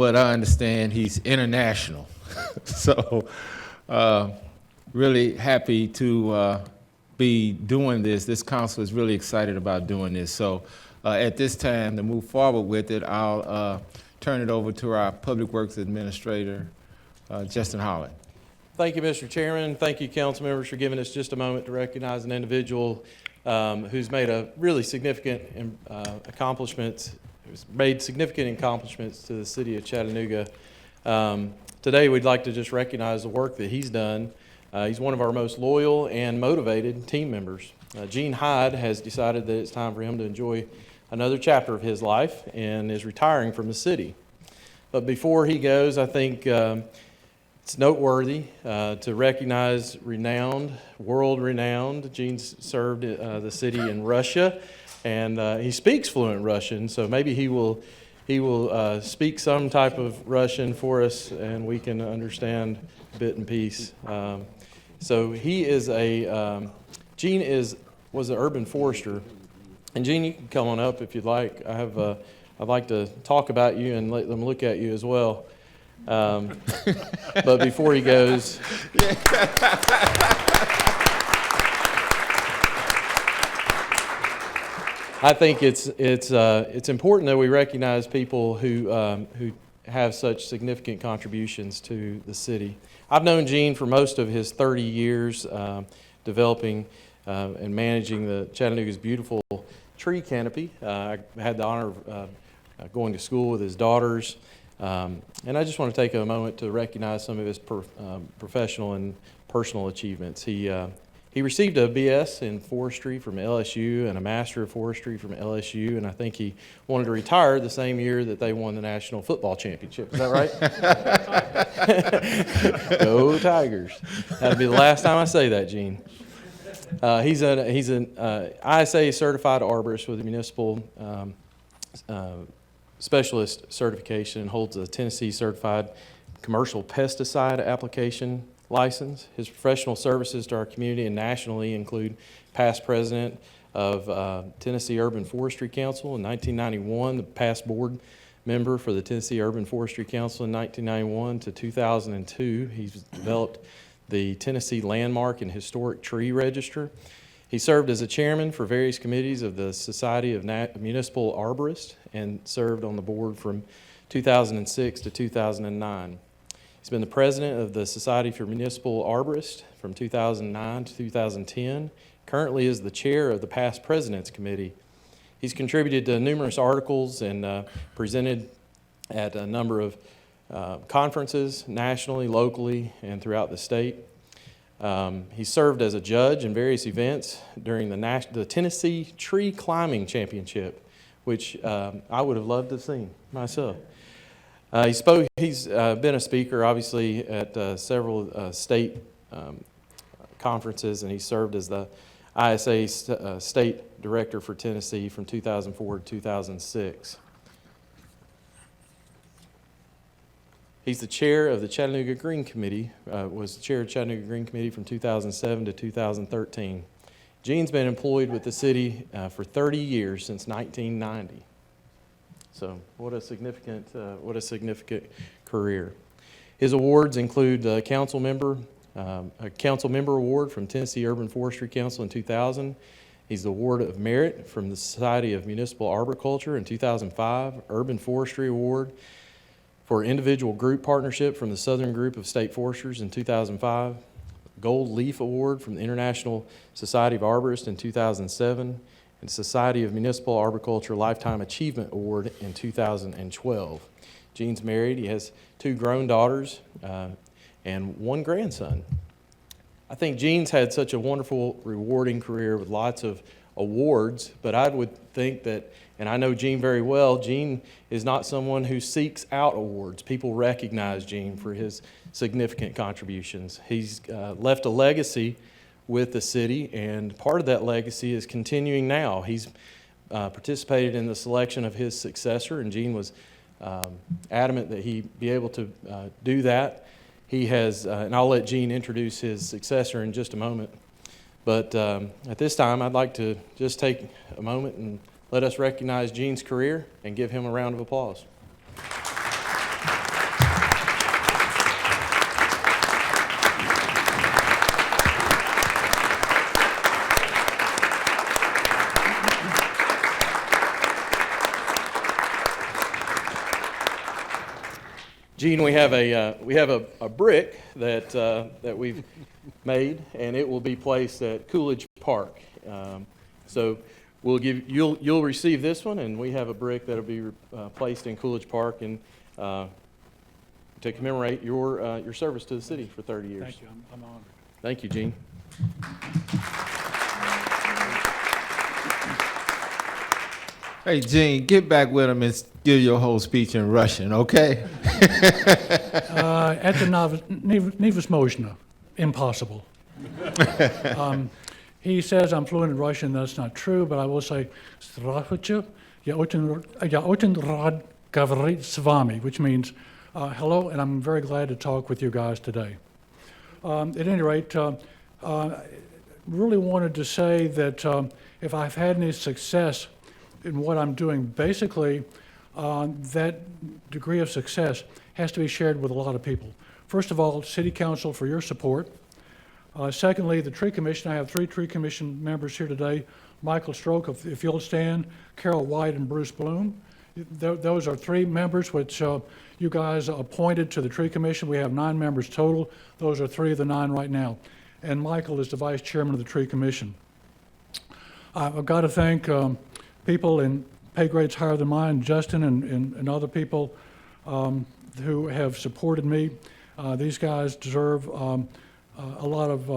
what I understand, he's international. So really happy to be doing this. This council is really excited about doing this. So at this time, to move forward with it, I'll turn it over to our Public Works Administrator, Justin Holland. Thank you, Mr. Chairman. Thank you, council members, for giving us just a moment to recognize an individual who's made a really significant accomplishments, who's made significant accomplishments to the city of Chattanooga. Today, we'd like to just recognize the work that he's done. He's one of our most loyal and motivated team members. Gene Hyde has decided that it's time for him to enjoy another chapter of his life and is retiring from the city. But before he goes, I think it's noteworthy to recognize world-renowned. Gene's served the city in Russia, and he speaks fluent Russian, so maybe he will speak some type of Russian for us, and we can understand bit and piece. So he is Gene was an urban forester, and Gene, you can come on up if you'd like. I'd like to talk about you and let them look at you as well. But before he goes, I think it's important that we recognize people who have such significant contributions to the city. I've known Gene for most of his 30 years developing and managing the Chattanooga's beautiful tree canopy. I had the honor of going to school with his daughters. And I just want to take a moment to recognize some of his professional and personal achievements. He received a BS in forestry from LSU and a Master of Forestry from LSU, and I think he wanted to retire the same year that they won the National Football Championship. Is that right? Go Tigers. That'll be the last time I say that, Gene. He's an ISA certified arborist with the municipal specialist certification and holds a Tennessee certified commercial pesticide application license. His professional services to our community and nationally include past president of Tennessee Urban Forestry Council in 1991, the past board member for the Tennessee Urban Forestry Council in 1991 to 2002. He's developed the Tennessee Landmark and Historic Tree Register. He served as a chairman for various committees of the Society of Municipal Arborists and served on the board from 2006 to 2009. He's been the president of the Society for Municipal Arborists from 2009 to 2010. Currently is the chair of the Past Presidents Committee. He's contributed to numerous articles and presented at a number of conferences nationally, locally, and throughout the state. He served as a judge in various events during the Tennessee Tree Climbing Championship, which I would have loved to have seen myself. He's been a speaker, obviously, at several state conferences, and he served as the ISA State Director for Tennessee from 2004 to 2006. He's the chair of the Chattanooga Green Committee, was the chair of the Chattanooga Green Committee from 2007 to 2013. Gene's been employed with the city for 30 years, since 1990. So what a significant career. His awards include a council member award from Tennessee Urban Forestry Council in 2000. He's the Award of Merit from the Society of Municipal Arboriculture in 2005, Urban Forestry Award for individual group partnership from the Southern Group of State Foresters in 2005, Gold Leaf Award from the International Society of Arborists in 2007, and Society of Municipal Arboriculture Lifetime Achievement Award in 2012. Gene's married. He has 2 grown daughters and 1 grandson. I think Gene's had such a wonderful, rewarding career with lots of awards, but I would think that, and I know Gene very well, Gene is not someone who seeks out awards. People recognize Gene for his significant contributions. He's left a legacy with the city, and part of that legacy is continuing now. He's participated in the selection of his successor, and Gene was adamant that he be able to do that. He has, and I'll let Gene introduce his successor in just a moment, but at this time I'd like to just take a moment and let us recognize Gene's career and give him a round of applause. Gene, we have a brick that we've made, and it will be placed at Coolidge Park. So you'll receive this one, and we have a brick that'll be placed in Coolidge Park and to commemorate your service to the city for 30 years. Thank you. I'm honored. Thank you, Gene. Hey, Gene, get back with him and give your whole speech in Russian, okay? Это невозможно. Impossible. He says I'm fluent in Russian. That's not true, but I will say Здравствуйте. Я очень рад говорить с вами, which means hello, and I'm very glad to talk with you guys today. At any rate, really wanted to say that if I've had any success in what I'm doing, basically that degree of success has to be shared with a lot of people. First of all, City Council for your support. Secondly, the Tree Commission. I have 3 Tree Commission members here today. Michael Stroke, if you'll stand, Carol White, and Bruce Bloom. Those are 3 members which you guys appointed to the Tree Commission. We have 9 members total. Those are 3 of the 9 right now. And Michael is the Vice Chairman of the Tree Commission. I've got to thank people in pay grades higher than mine, Justin and other people who have supported me. These guys deserve a lot of,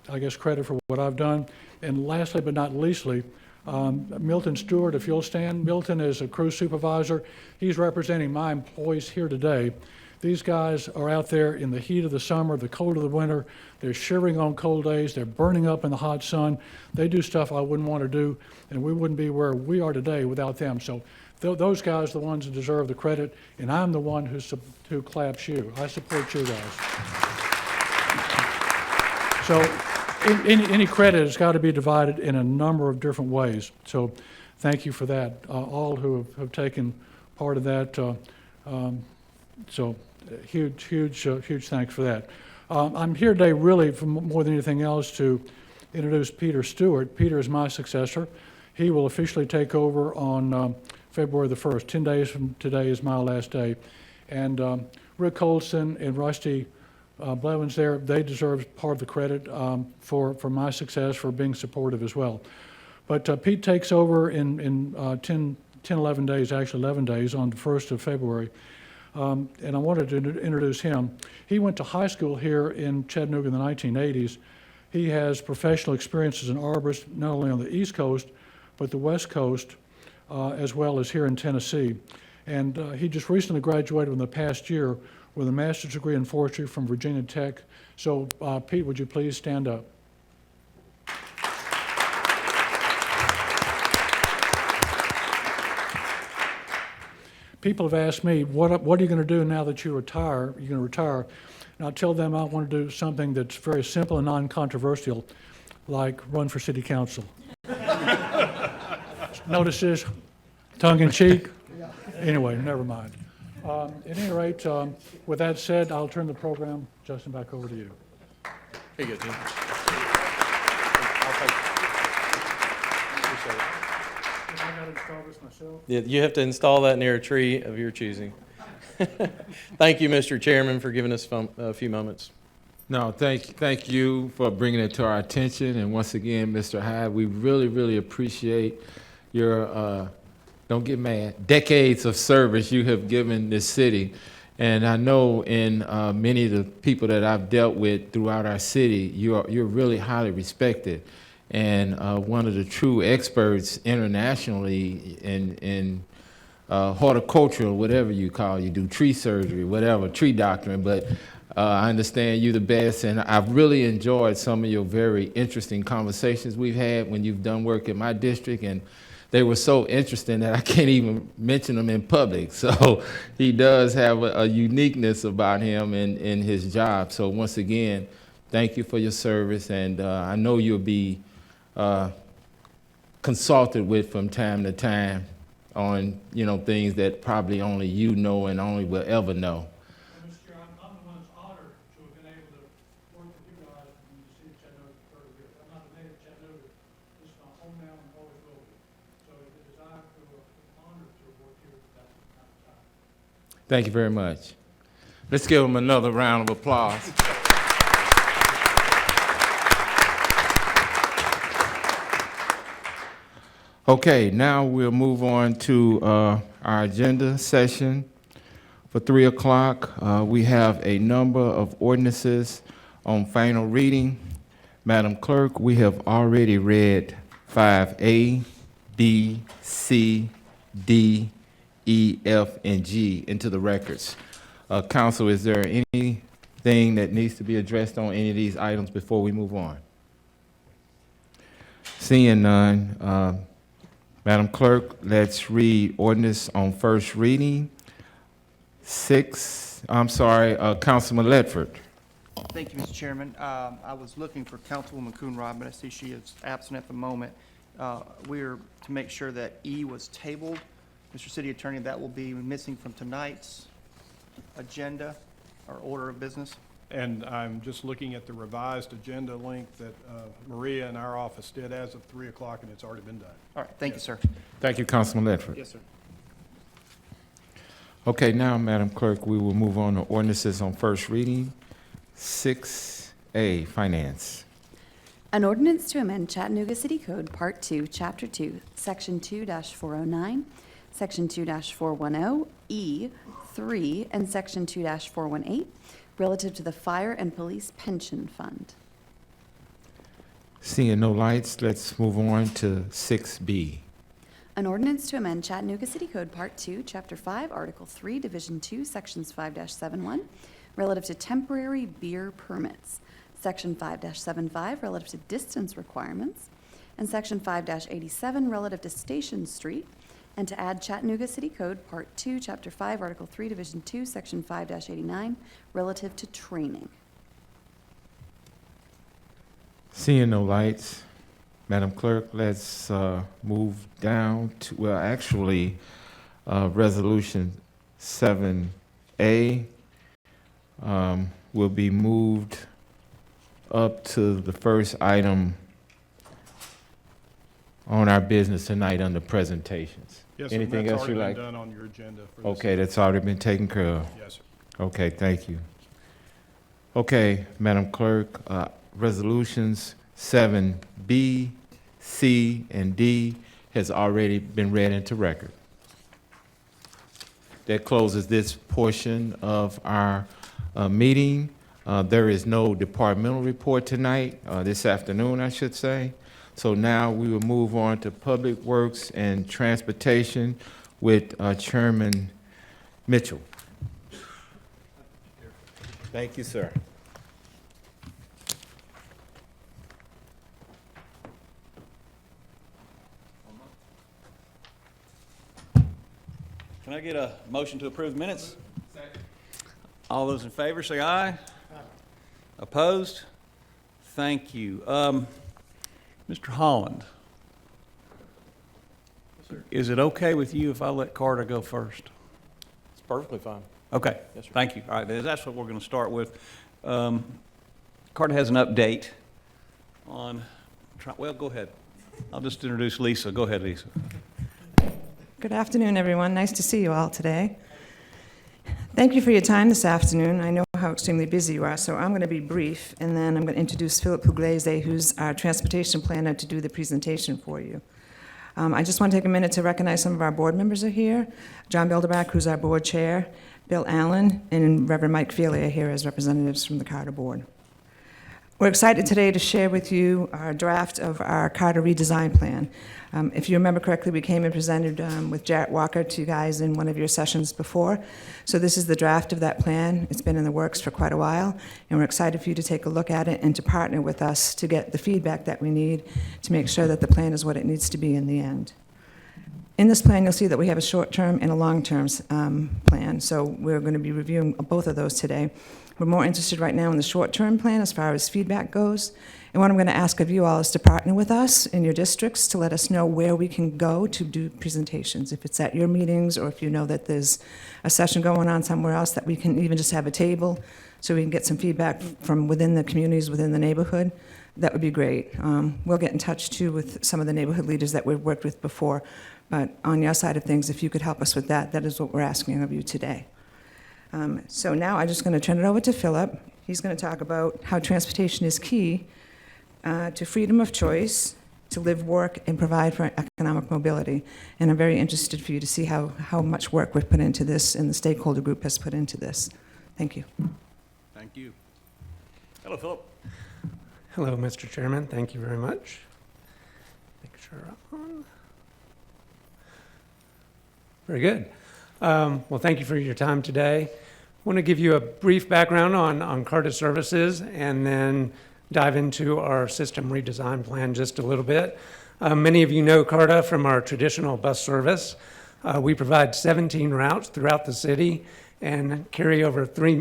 I guess, credit for what I've done. And lastly, but not leastly, Milton Stewart, if you'll stand. Milton is a crew supervisor. He's representing my employees here today. These guys are out there in the heat of the summer, the cold of the winter. They're shivering on cold days. They're burning up in the hot sun. They do stuff I wouldn't want to do, and we wouldn't be where we are today without them. So those guys are the ones that deserve the credit, and I'm the one who claps you. I support you guys. So any credit has got to be divided in a number of different ways. So thank you for that, all who have taken part of that. So huge thanks for that. I'm here today really for more than anything else to introduce Peter Stewart. Peter is my successor. He will officially take over on February the 1st. 10 days from today is my last day. And Rick Colson and Rusty Blevins there, they deserve part of the credit for my success, for being supportive as well. But Pete takes over in 11 days, actually 11 days, on the 1st of February. And I wanted to introduce him. He went to high school here in Chattanooga in the 1980s. He has professional experience as an arborist, not only on the East Coast, but the West Coast, as well as here in Tennessee. And he just recently graduated in the past year with a master's degree in forestry from Virginia Tech. So, Pete, would you please stand up? People have asked me, what are you going to do now that you retire? You're going to retire. And I'll tell them I want to do something that's very simple and non-controversial, like run for city council. Notice this, tongue-in-cheek. Anyway, never mind. At any rate, with that said, I'll turn the program, Justin, back over to you. Here you go, Gene. I got to install this myself. Yeah, you have to install that near a tree of your choosing. Thank you, Mr. Chairman, for giving us a few moments. No, thank you for bringing it to our attention. And once again, Mr. Hyde, we really appreciate your, don't get mad, decades of service you have given this city. And I know in many of the people that I've dealt with throughout our city, you're really highly respected. And one of the true experts internationally in horticultural, whatever you call it, you do tree surgery, whatever, tree doctoring, but I understand you're the best, and I've really enjoyed some of your very interesting conversations we've had when you've done work in my district, and they were so interesting that I can't even mention them in public. So he does have a uniqueness about him in his job. So once again, thank you for your service, and I know you'll be consulted with from time to time on, things that probably only you know and only will ever know. Mr. Chair, I'm the one that's honored to have been able to work with you guys in the city of Chattanooga for 30 years. I'm not a native Chattanooga. This is my home now and always will be. So it's a desire to, an honor to have worked here at that kind of time. Thank you very much. Let's give them another round of applause. Okay, now we'll move on to our agenda session for 3 o'clock. We have a number of ordinances on final reading. Madam Clerk, we have already read 5A, B, C, D, E, F, and G into the records. Council, is there anything that needs to be addressed on any of these items before we move on? Seeing none, Madam Clerk, let's read ordinance on first reading. Councilman Ledford. Thank you, Mr. Chairman. I was looking for Councilwoman Coonrod, but I see she is absent at the moment. We're to make sure that E was tabled. Mr. City Attorney, that will be missing from tonight's agenda or order of business. And I'm just looking at the revised agenda link that Maria in our office did as of 3 o'clock, and it's already been done. All right, thank you, sir. Thank you, Councilman Ledford. Yes, sir. Okay, now, Madam Clerk, we will move on to ordinances on first reading. 6A, Finance. An ordinance to amend Chattanooga City Code, Part 2, Chapter 2, Section 2-409, Section 2-410, E, 3, and Section 2-418, relative to the Fire and Police Pension Fund. Seeing no lights, let's move on to 6B. An ordinance to amend Chattanooga City Code, Part 2, Chapter 5, Article 3, Division 2, Sections 5-71, relative to temporary beer permits, Section 5-75, relative to distance requirements, and Section 5-87, relative to Station Street, and to add Chattanooga City Code, Part 2, Chapter 5, Article 3, Division 2, Section 5-89, relative to training. Seeing no lights, Madam Clerk, let's move down to, Resolution 7A will be moved up to the first item on our business tonight under presentations. Yes, sir, Anything else you like? that's already been done on your agenda for this. Okay, that's already been taken care of. Yes, sir. Okay, thank you. Okay, Madam Clerk, resolutions 7B, C, and D has already been read into record. That closes this portion of our meeting. There is no departmental report tonight, this afternoon, I should say. So now we will move on to Public Works and Transportation with Chairman Mitchell. Thank you, sir. Can I get a motion to approve minutes? All those in favor, say aye. Opposed? Thank you. Mr. Holland, is it okay with you if I let Carter go first? It's perfectly fine. Okay, Yes, sir. thank you. All right, that's what we're going to start with. Carter has an update on, well, go ahead. I'll just introduce Lisa. Go ahead, Lisa. Good afternoon, everyone. Nice to see you all today. Thank you for your time this afternoon. I know how extremely busy you are, so I'm going to be brief, and then I'm going to introduce Philip Pugliese, who's our transportation planner, to do the presentation for you. I just want to take a minute to recognize some of our board members are here. John Bilderback, who's our board chair, Bill Allen, and Reverend Mike Feely are here as representatives from the Carter Board. We're excited today to share with you our draft of our Carter redesign plan. If you remember correctly, we came and presented with Jarrett Walker to you guys in one of your sessions before. So this is the draft of that plan. It's been in the works for quite a while, and we're excited for you to take a look at it and to partner with us to get the feedback that we need to make sure that the plan is what it needs to be in the end. In this plan, you'll see that we have a short-term and a long-term plan, so we're going to be reviewing both of those today. We're more interested right now in the short-term plan as far as feedback goes. And what I'm going to ask of you all is to partner with us in your districts to let us know where we can go to do presentations. If it's at your meetings, or if you know that there's a session going on somewhere else, that we can even just have a table so we can get some feedback from within the communities, within the neighborhood, that would be great. We'll get in touch, too, with some of the neighborhood leaders that we've worked with before. But on your side of things, if you could help us with that, that is what we're asking of you today. So now I'm just going to turn it over to Philip. He's going to talk about how transportation is key to freedom of choice, to live, work, and provide for economic mobility. And I'm very interested for you to see how much work we've put into this and the stakeholder group has put into this. Thank you. Thank you. Hello, Philip. Hello, Mr. Chairman. Thank you very much. Make sure I'm on. Very good. Well, thank you for your time today. I want to give you a brief background on CARTA services and then dive into our system redesign plan just a little bit. Many of you know CARTA from our traditional bus service. We provide 17 routes throughout the city and carry over 3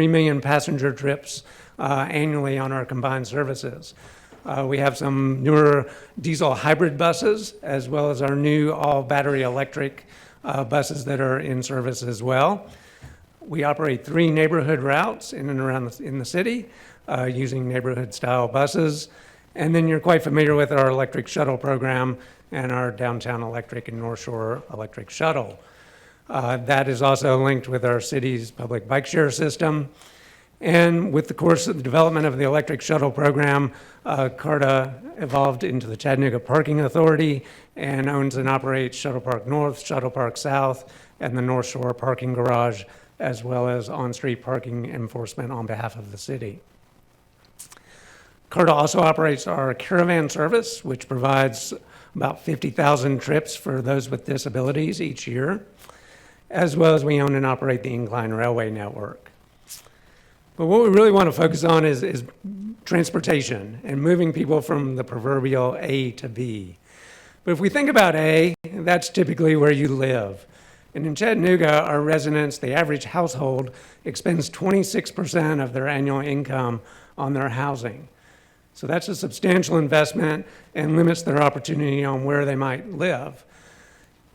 million passenger trips annually on our combined services. We have some newer diesel hybrid buses, as well as our new all-battery electric buses that are in service as well. We operate 3 neighborhood routes in and around in the city using neighborhood-style buses. And then you're quite familiar with our electric shuttle program and our downtown electric and North Shore electric shuttle. That is also linked with our city's public bike share system. And with the course of the development of the electric shuttle program, CARTA evolved into the Chattanooga Parking Authority and owns and operates Shuttle Park North, Shuttle Park South, and the North Shore Parking Garage, as well as on-street parking enforcement on behalf of the city. CARTA also operates our caravan service, which provides about 50,000 trips for those with disabilities each year, as well as we own and operate the Incline Railway Network. But what we really want to focus on is transportation and moving people from the proverbial A to B. But if we think about A, that's typically where you live. And in Chattanooga, our residents, the average household, expends 26% of their annual income on their housing. So that's a substantial investment and limits their opportunity on where they might live.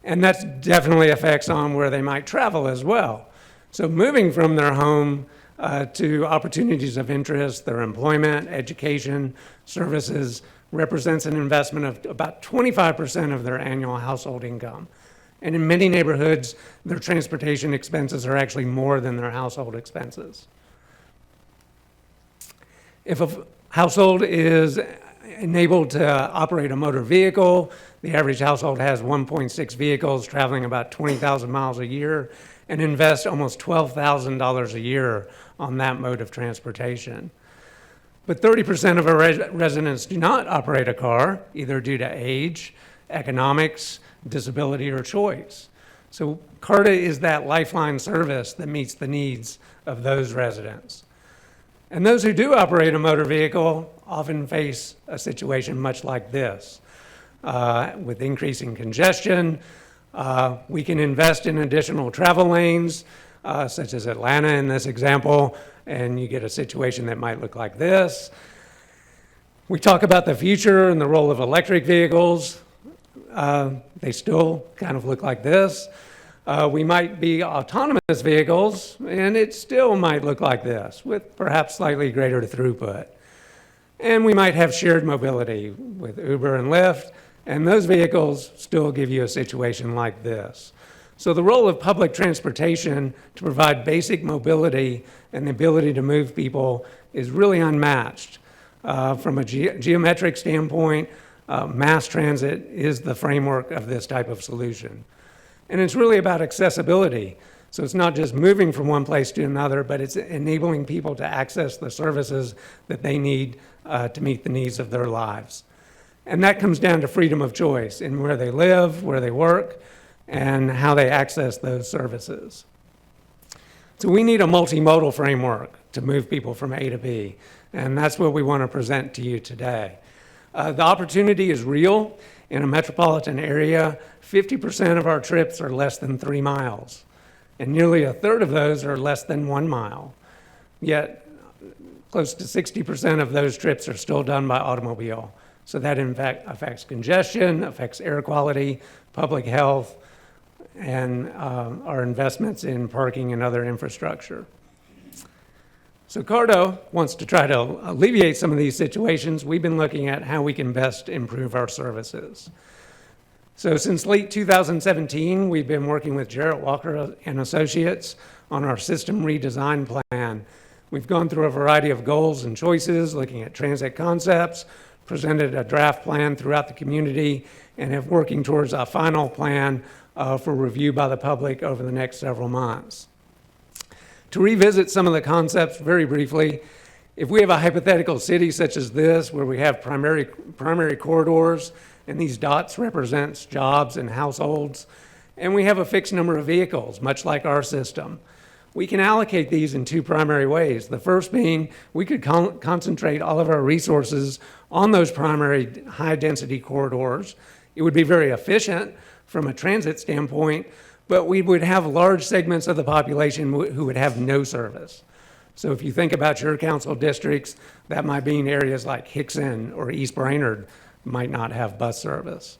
And that definitely affects on where they might travel as well. So moving from their home to opportunities of interest, their employment, education, services, represents an investment of about 25% of their annual household income. And in many neighborhoods, their transportation expenses are actually more than their household expenses. If a household is enabled to operate a motor vehicle, the average household has 1.6 vehicles traveling about 20,000 miles a year and invest almost $12,000 a year on that mode of transportation. But 30% of our residents do not operate a car, either due to age, economics, disability, or choice. So CARTA is that lifeline service that meets the needs of those residents. And those who do operate a motor vehicle often face a situation much like this. With increasing congestion, we can invest in additional travel lanes, such as Atlanta in this example, and you get a situation that might look like this. We talk about the future and the role of electric vehicles. They still kind of look like this. We might be autonomous vehicles, and it still might look like this, with perhaps slightly greater throughput. And we might have shared mobility with Uber and Lyft, and those vehicles still give you a situation like this. So the role of public transportation to provide basic mobility and the ability to move people is really unmatched. From a geometric standpoint, mass transit is the framework of this type of solution. And it's really about accessibility. So it's not just moving from one place to another, but it's enabling people to access the services that they need to meet the needs of their lives. And that comes down to freedom of choice in where they live, where they work, and how they access those services. So we need a multimodal framework to move people from A to B, and that's what we want to present to you today. The opportunity is real. In a metropolitan area, 50% of our trips are less than 3 miles, and nearly a third of those are less than 1 mile. Yet, close to 60% of those trips are still done by automobile. So that in fact affects congestion, affects air quality, public health, and our investments in parking and other infrastructure. So CARTA wants to try to alleviate some of these situations. We've been looking at how we can best improve our services. So since late 2017, we've been working with Jarrett Walker and Associates on our system redesign plan. We've gone through a variety of goals and choices, looking at transit concepts, presented a draft plan throughout the community, and have working towards a final plan for review by the public over the next several months. To revisit some of the concepts very briefly, if we have a hypothetical city such as this, where we have primary corridors, and these dots represents jobs and households, and we have a fixed number of vehicles, much like our system, we can allocate these in two primary ways. The first being we could concentrate all of our resources on those primary high-density corridors. It would be very efficient from a transit standpoint, but we would have large segments of the population who would have no service. So if you think about your council districts, that might be in areas like Hickson or East Brainerd might not have bus service.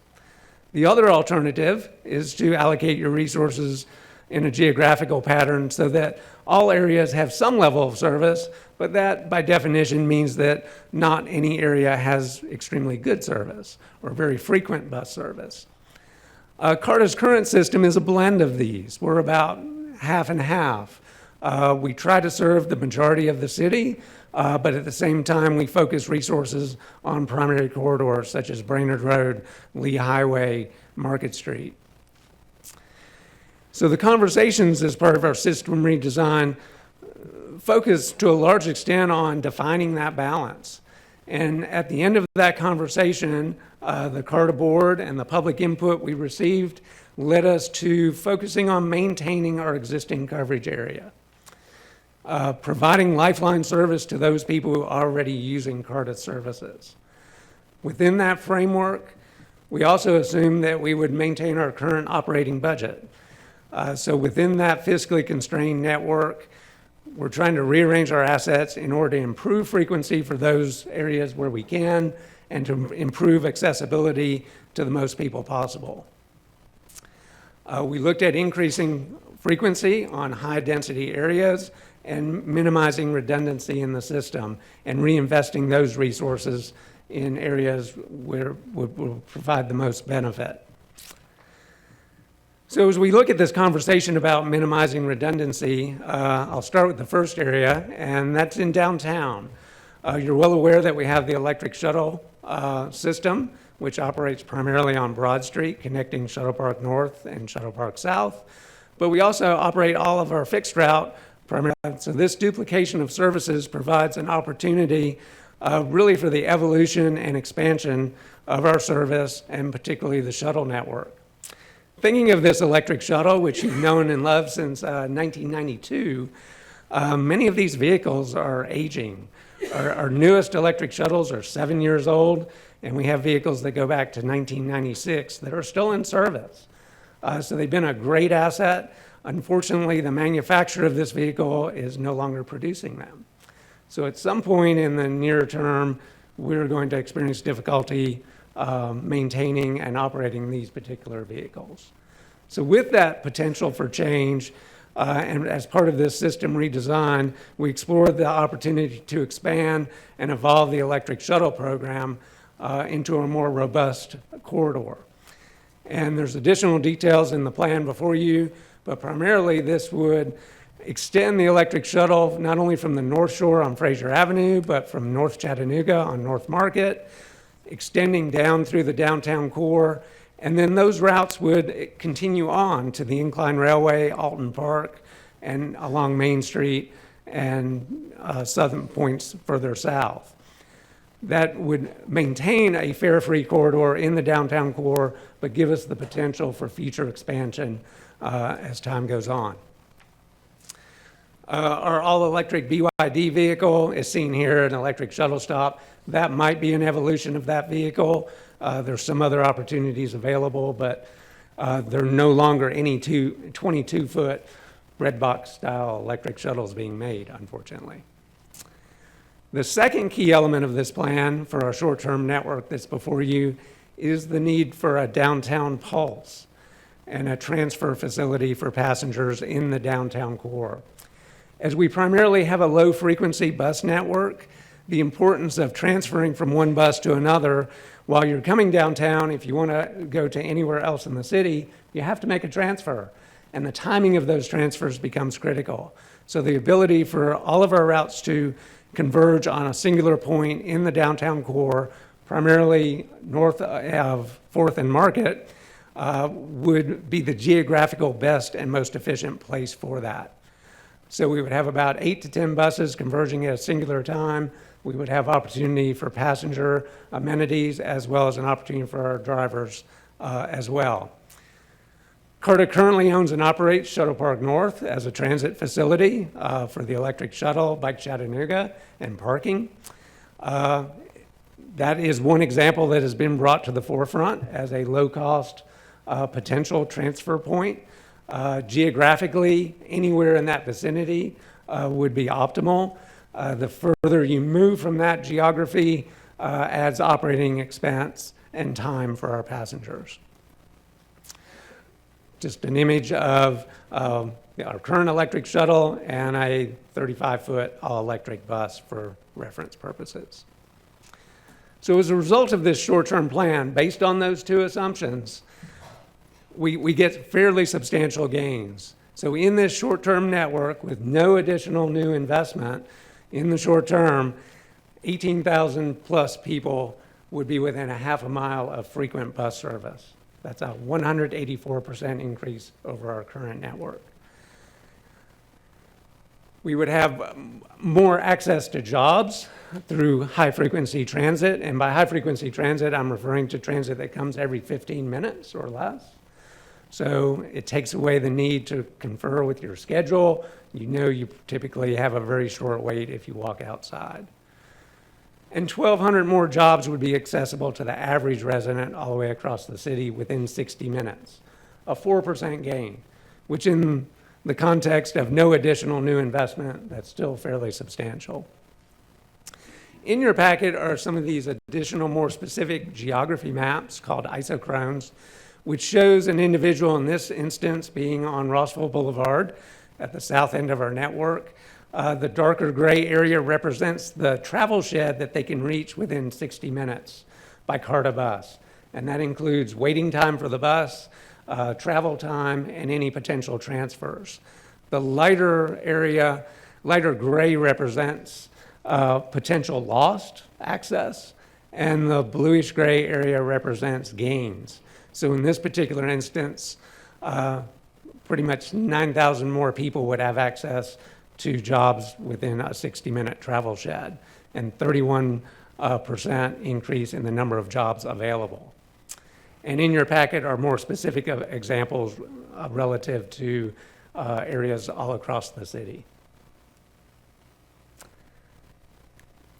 The other alternative is to allocate your resources in a geographical pattern so that all areas have some level of service, but that by definition means that not any area has extremely good service or very frequent bus service. CARTA's current system is a blend of these. We're about half and half. We try to serve the majority of the city, but at the same time, we focus resources on primary corridors such as Brainerd Road, Lee Highway, Market Street. So the conversations as part of our system redesign focus to a large extent on defining that balance. And at the end of that conversation, the CARTA board and the public input we received led us to focusing on maintaining our existing coverage area, providing lifeline service to those people who are already using CARTA services. Within that framework, we also assumed that we would maintain our current operating budget. So within that fiscally constrained network, we're trying to rearrange our assets in order to improve frequency for those areas where we can and to improve accessibility to the most people possible. We looked at increasing frequency on high-density areas and minimizing redundancy in the system and reinvesting those resources in areas where will provide the most benefit. So as we look at this conversation about minimizing redundancy, I'll start with the first area, and that's in downtown. You're well aware that we have the electric shuttle system, which operates primarily on Broad Street, connecting Shuttle Park North and Shuttle Park South. But we also operate all of our fixed route primarily. So this duplication of services provides an opportunity really for the evolution and expansion of our service, and particularly the shuttle network. Thinking of this electric shuttle, which you've known and loved since 1992, many of these vehicles are aging. Our newest electric shuttles are 7 years old, and we have vehicles that go back to 1996 that are still in service. So they've been a great asset. Unfortunately, the manufacturer of this vehicle is no longer producing them. So at some point in the near term, we're going to experience difficulty maintaining and operating these particular vehicles. So with that potential for change, and as part of this system redesign, we explored the opportunity to expand and evolve the electric shuttle program into a more robust corridor. And there's additional details in the plan before you, but primarily this would extend the electric shuttle not only from the North Shore on Fraser Avenue, but from North Chattanooga on North Market, extending down through the downtown core, and then those routes would continue on to the Incline Railway, Alton Park, and along Main Street and southern points further south. That would maintain a fare-free corridor in the downtown core, but give us the potential for future expansion as time goes on. Our all-electric BYD vehicle is seen here, an electric shuttle stop. That might be an evolution of that vehicle. There's some other opportunities available, but there are no longer any 22-foot red box style electric shuttles being made, unfortunately. The second key element of this plan for our short-term network that's before you is the need for a downtown pulse and a transfer facility for passengers in the downtown core. As we primarily have a low-frequency bus network, the importance of transferring from one bus to another While you're coming downtown, if you want to go to anywhere else in the city, you have to make a transfer. And the timing of those transfers becomes critical. So the ability for all of our routes to converge on a singular point in the downtown core, primarily north of 4th and Market, would be the geographical best and most efficient place for that. So we would have about 8 to 10 buses converging at a singular time. We would have opportunity for passenger amenities as well as an opportunity for our drivers as well. CARTA currently owns and operates Shuttle Park North as a transit facility for the electric shuttle, Bike Chattanooga, and parking. That is one example that has been brought to the forefront as a low-cost potential transfer point. Geographically, anywhere in that vicinity would be optimal. The further you move from that geography adds operating expense and time for our passengers. Just an image of our current electric shuttle and a 35-foot all-electric bus for reference purposes. So as a result of this short-term plan, based on those two assumptions, we get fairly substantial gains. So in this short-term network with no additional new investment, in the short term, 18,000 plus people would be within a half a mile of frequent bus service. That's a 184% increase over our current network. We would have more access to jobs through high-frequency transit, and by high-frequency transit, I'm referring to transit that comes every 15 minutes or less. So it takes away the need to confer with your schedule. You know you typically have a very short wait if you walk outside. And 1,200 more jobs would be accessible to the average resident all the way across the city within 60 minutes, a 4% gain, which in the context of no additional new investment, that's still fairly substantial. In your packet are some of these additional, more specific geography maps called isochrones, which shows an individual in this instance being on Rossville Boulevard at the south end of our network. The darker gray area represents the travel shed that they can reach within 60 minutes by CARTA bus. And that includes waiting time for the bus, travel time, and any potential transfers. The lighter area, lighter gray represents potential lost access, and the bluish gray area represents gains. So in this particular instance, pretty much 9,000 more people would have access to jobs within a 60-minute travel shed, and 31% increase in the number of jobs available. And in your packet are more specific examples relative to areas all across the city.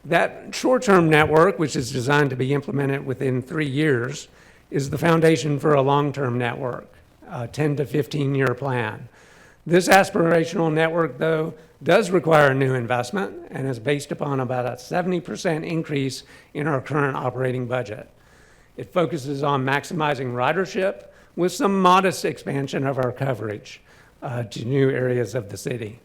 That short-term network, which is designed to be implemented within 3 years, is the foundation for a long-term network, a 10 to 15-year plan. This aspirational network, though, does require new investment and is based upon about a 70% increase in our current operating budget. It focuses on maximizing ridership with some modest expansion of our coverage to new areas of the city.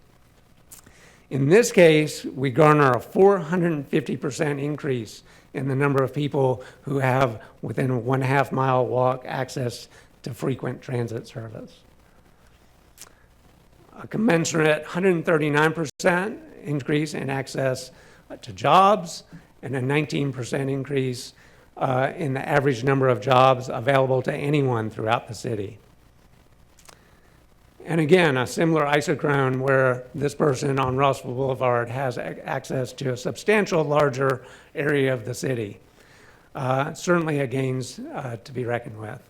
In this case, we garner a 450% increase in the number of people who have within a 1.5 mile walk access to frequent transit service. A commensurate 139% increase in access to jobs and a 19% increase in the average number of jobs available to anyone throughout the city. And again, a similar isochrone where this person on Rossville Boulevard has access to a substantial larger area of the city. Certainly a gains to be reckoned with.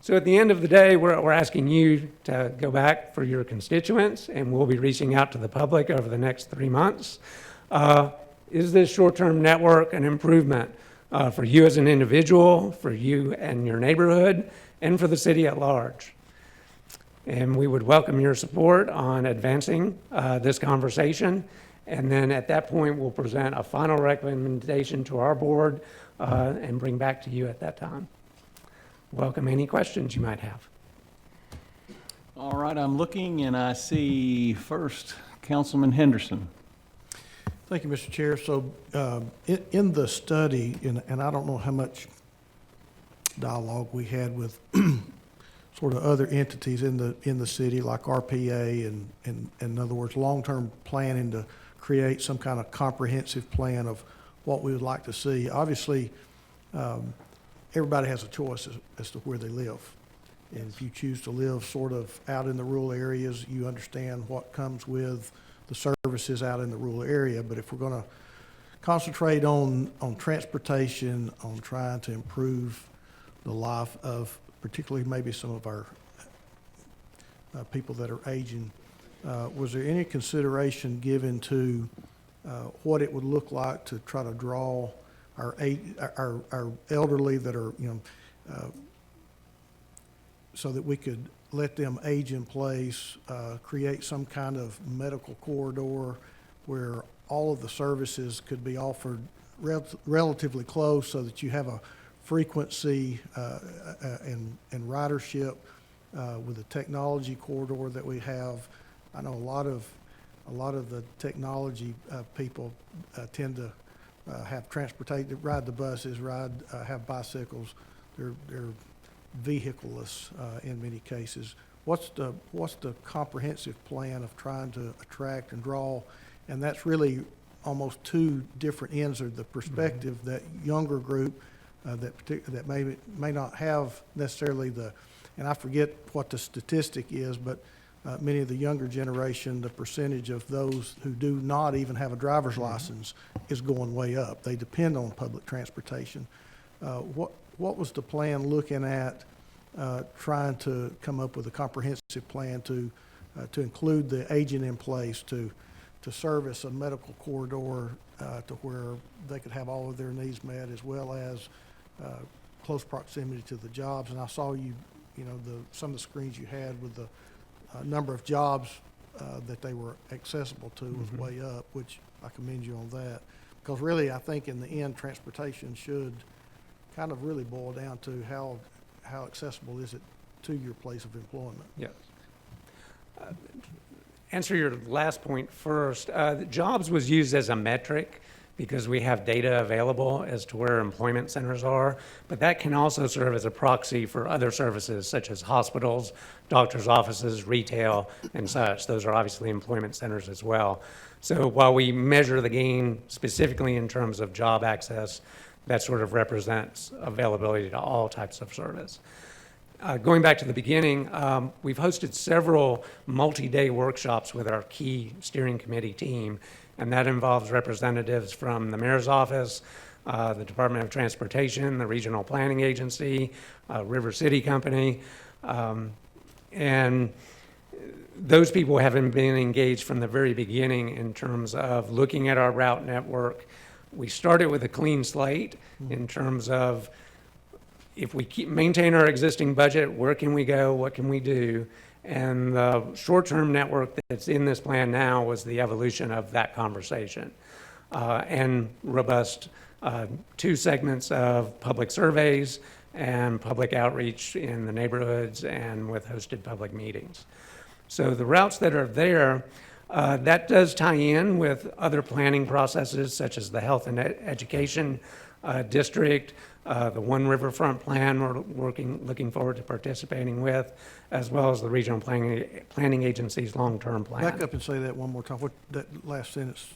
So at the end of the day, we're asking you to go back for your constituents, and we'll be reaching out to the public over the next 3 months. Is this short-term network an improvement for you as an individual, for you and your neighborhood, and for the city at large? And we would welcome your support on advancing this conversation. And then at that point, we'll present a final recommendation to our board and bring back to you at that time. Welcome any questions you might have. All right, I'm looking and I see first Councilman Henderson. Thank you, Mr. Chair. So in the study, and I don't know how much dialogue we had with sort of other entities in the city, like RPA, and in other words, long-term planning to create some kind of comprehensive plan of what we would like to see. Obviously, everybody has a choice as to where they live. And if you choose to live sort of out in the rural areas, you understand what comes with the services out in the rural area. But if we're going to concentrate on transportation, on trying to improve the life of particularly maybe some of our people that are aging, was there any consideration given to what it would look like to try to draw our elderly that are, so that we could let them age in place, create some kind of medical corridor where all of the services could be offered relatively close, so that you have a frequency and ridership with the technology corridor that we have. I know a lot of the technology people tend to have transportation, ride the buses, have bicycles. They're vehicle-less in many cases. What's the comprehensive plan of trying to attract and draw? And that's really almost two different ends of the perspective. Mm-hmm. That younger group that may not have necessarily and I forget what the statistic is, but many of the younger generation, the percentage of those who do not even have a driver's license is going way up. They depend on public transportation. What was the plan looking at trying to come up with a comprehensive plan to include the aging in place, to service a medical corridor to where they could have all of their needs met, as well as close proximity to the jobs? And I saw some of the screens you had with the number of jobs that they were accessible to was way up, which I commend you on that. Because really, I think in the end, transportation should kind of really boil down to how accessible is it to your place of employment. Yes. Answer your last point first. Jobs was used as a metric because we have data available as to where employment centers are, but that can also serve as a proxy for other services such as hospitals, doctors' offices, retail, and such. Those are obviously employment centers as well. So while we measure the gain specifically in terms of job access, that sort of represents availability to all types of service. Going back to the beginning, we've hosted several multi-day workshops with our key steering committee team, and that involves representatives from the mayor's office, the Department of Transportation, the Regional Planning Agency, River City Company, and those people have been engaged from the very beginning in terms of looking at our route network. We started with a clean slate in terms of, if we maintain our existing budget, where can we go, what can we do? And the short-term network that's in this plan now was the evolution of that conversation. And robust 2 segments of public surveys and public outreach in the neighborhoods and with hosted public meetings. So the routes that are there, that does tie in with other planning processes such as the Health and Education District, the One Riverfront Plan we're looking forward to participating with, as well as the Regional Planning Agency's long-term plan. Back up and say that one more time. What, that last sentence?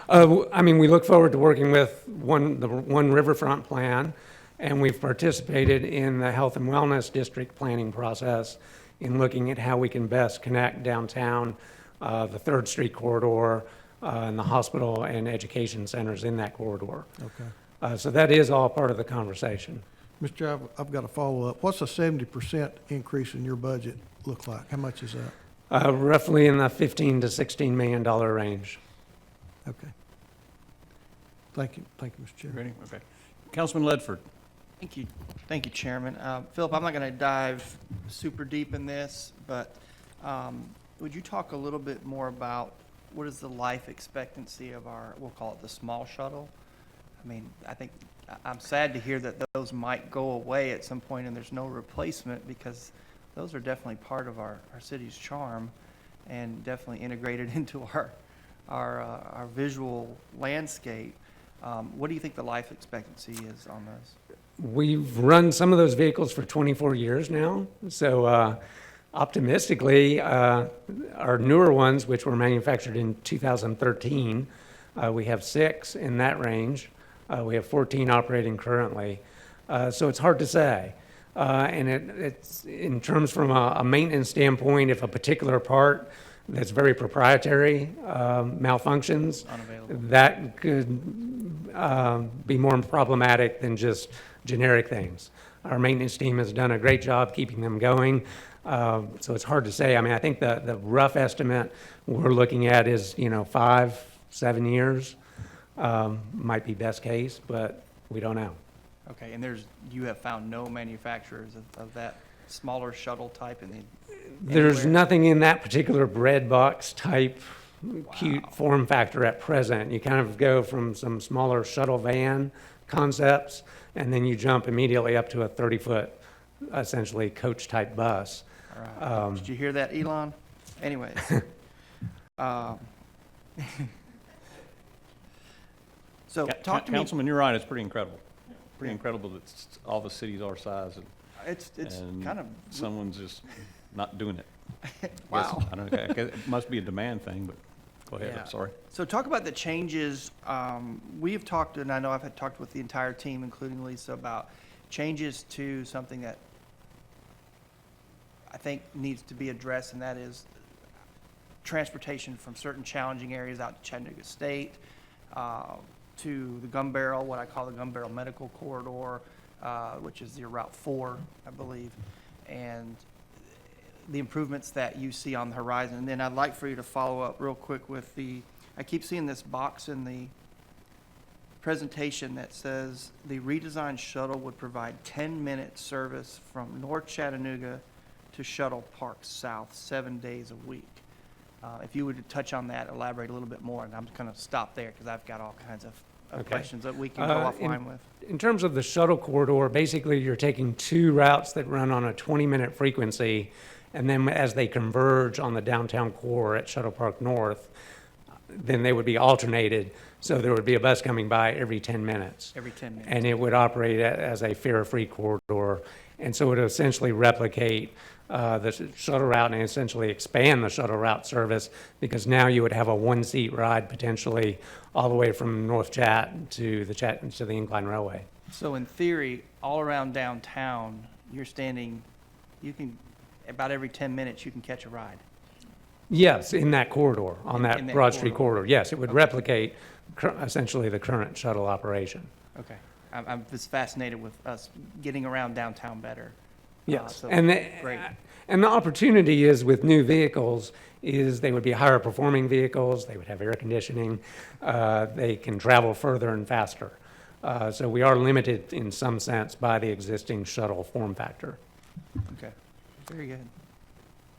We look forward to working with the One Riverfront Plan, and we've participated in the Health and Wellness District planning process in looking at how we can best connect downtown, the 3rd Street corridor, and the hospital and education centers in that corridor. Okay. So that is all part of the conversation. Mr. Chair, I've got a follow-up. What's a 70% increase in your budget look like? How much is that? Roughly in the $15 to $16 million range. Okay. Thank you, Mr. Chair. Ready? Okay. Councilman Ledford. Thank you, Chairman. Philip, I'm not going to dive super deep in this, but would you talk a little bit more about what is the life expectancy of our, we'll call it the small shuttle? I mean, I'm sad to hear that those might go away at some point and there's no replacement, because those are definitely part of our city's charm and definitely integrated into our visual landscape. What do you think the life expectancy is on those? We've run some of those vehicles for 24 years now. So optimistically, our newer ones, which were manufactured in 2013, we have 6 in that range. We have 14 operating currently. So it's hard to say. And it's in terms from a maintenance standpoint, if a particular part that's very proprietary malfunctions, Unavailable. that could be more problematic than just generic things. Our maintenance team has done a great job keeping them going. So it's hard to say. I mean, I think the rough estimate we're looking at is, 5-7 years might be best case, but we don't know. Okay, and you have found no manufacturers of that smaller shuttle type in the There's anywhere? nothing in that particular bread box type cute form factor at present. You kind of go from some smaller shuttle van concepts, and then you jump immediately up to a 30-foot, essentially coach-type bus. All right. Did you hear that, Elon? Anyways. So talk to me. Councilman, you're right, it's pretty incredible. Pretty incredible that all the cities our size It's and kind of, someone's just not doing it. wow. I don't know, I guess it must be a demand thing, but go ahead, Yeah. I'm sorry. So talk about the changes. We've talked, and I know I've had talked with the entire team, including Lisa, about changes to something that I think needs to be addressed, and that is transportation from certain challenging areas out to Chattanooga State, to the Gun Barrel, what I call the Gun Barrel Medical Corridor, which is your Route 4, I believe, and the improvements that you see on the horizon. And then I'd like for you to follow up real quick with I keep seeing this box in the presentation that says the redesigned shuttle would provide 10-minute service from North Chattanooga to Shuttle Park South 7 days a week. If you would touch on that, elaborate a little bit more, and I'm going to stop there because I've got all kinds of Okay. questions that we can go offline with. In terms of the shuttle corridor, basically you're taking 2 routes that run on a 20-minute frequency, and then as they converge on the downtown core at Shuttle Park North, then they would be alternated. So there would be a bus coming by every 10 minutes. Every 10 minutes. And it would operate as a fare-free corridor. And so it would essentially replicate the shuttle route and essentially expand the shuttle route service, because now you would have a 1-seat ride potentially all the way from North Chat to the Incline Railway. So in theory, all around downtown, you can, about every 10 minutes, you can catch a ride. Yes, in that corridor, on In that that Broad Street corridor. corridor. Yes, it would Okay. replicate essentially the current shuttle operation. Okay. I'm just fascinated with us getting around downtown better. Yes, So, and great. and the opportunity is with new vehicles is they would be higher performing vehicles, they would have air conditioning, they can travel further and faster. So we are limited in some sense by the existing shuttle form factor. Okay. Very good.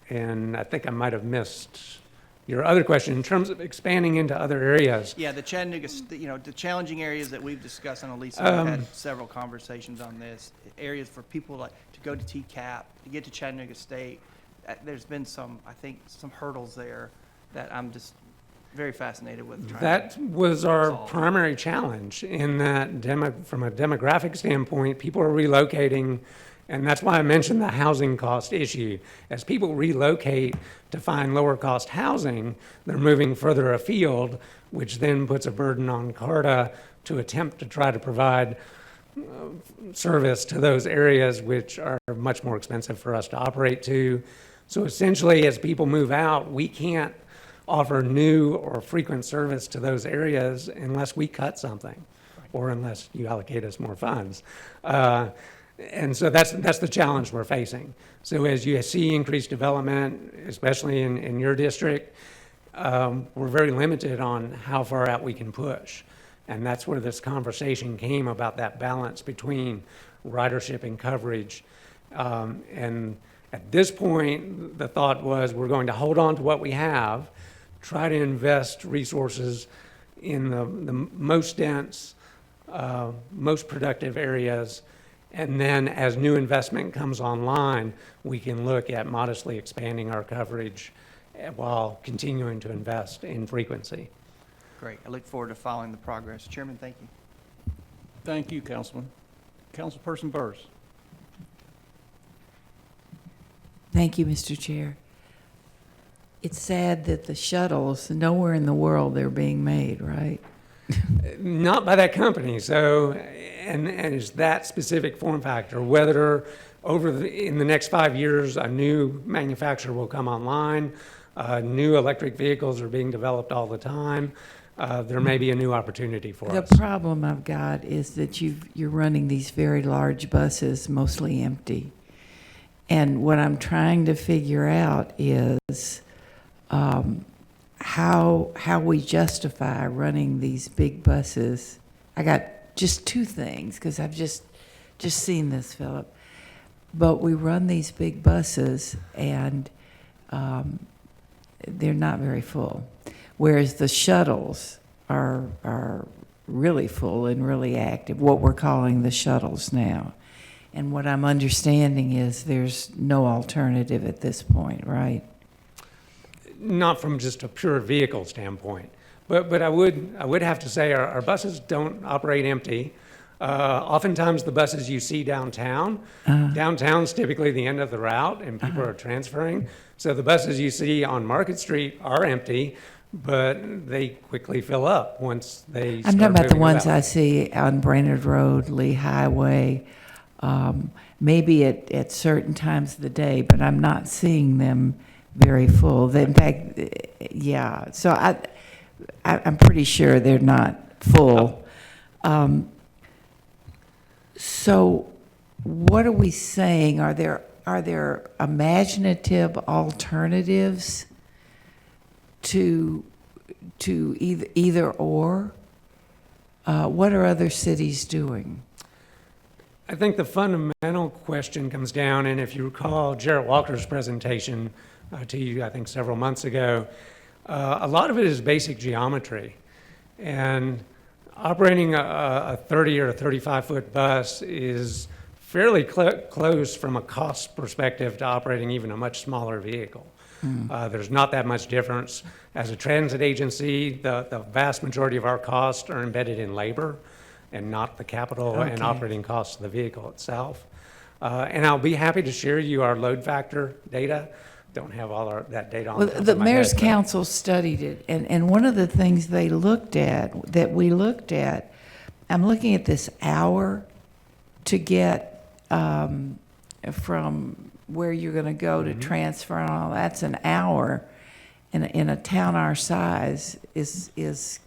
And I think I might have missed your other question in terms of expanding into other areas. Yeah, the Chattanooga, the challenging areas that we've discussed, and Lisa, we've had several conversations on this, areas for people like to go to TCAP, to get to Chattanooga State. There's been some hurdles there that I'm just very fascinated with trying That to was our solve. primary challenge in that from a demographic standpoint, people are relocating, and that's why I mentioned the housing cost issue. As people relocate to find lower cost housing, they're moving further afield, which then puts a burden on CARTA to attempt to try to provide service to those areas which are much more expensive for us to operate to. So essentially, as people move out, we can't offer new or frequent service to those areas unless we cut something, or unless you allocate us more funds. And so that's the challenge we're facing. So as you see increased development, especially in your district, we're very limited on how far out we can push. And that's where this conversation came about that balance between ridership and coverage. And at this point, the thought was we're going to hold on to what we have, try to invest resources in the most dense, most productive areas, and then as new investment comes online, we can look at modestly expanding our coverage while continuing to invest in frequency. Great. I look forward to following the progress. Chairman, thank you. Thank you, Councilman. Councilperson Burrs. Thank you, Mr. Chair. It's sad that the shuttles, nowhere in the world they're being made, right? Not by that company, so, and it's that specific form factor, whether in the next 5 years, a new manufacturer will come online, new electric vehicles are being developed all the time, there may be a new opportunity for The us. problem I've got is that you're running these very large buses, mostly empty. And what I'm trying to figure out is how we justify running these big buses. I got just two things, because I've just seen this, Philip. But we run these big buses, and they're not very full. Whereas the shuttles are really full and really active, what we're calling the shuttles now. And what I'm understanding is there's no alternative at this point, right? Not from just a pure vehicle standpoint, but I would have to say our buses don't operate empty. Oftentimes the buses you see downtown, downtown's typically the end of the route and people are transferring. So the buses you see on Market Street are empty, but they quickly fill up once they start I'm talking about the moving ones about. I see on Brainerd Road, Lee Highway, maybe at certain times of the day, but I'm not seeing them very full. In fact, yeah, so I'm pretty sure they're not full. So what are we saying? Are there imaginative alternatives to either or? What are other cities doing? I think the fundamental question comes down, and if you recall Jarrett Walker's presentation to you, I think several months ago, a lot of it is basic geometry. And operating a 30 or a 35-foot bus is fairly close from a cost perspective to operating even a much smaller vehicle. There's not that much difference. As a transit agency, the vast majority of our costs are embedded in labor and not the capital and operating costs of the vehicle itself. And I'll be happy to share you our load factor data. Don't have all that data on Well, top of the my Mayor's head, but- Council studied it, and one of the things they looked at, that we looked at, I'm looking at this hour to get from where you're going to go to transfer and all, that's an hour in a town our size is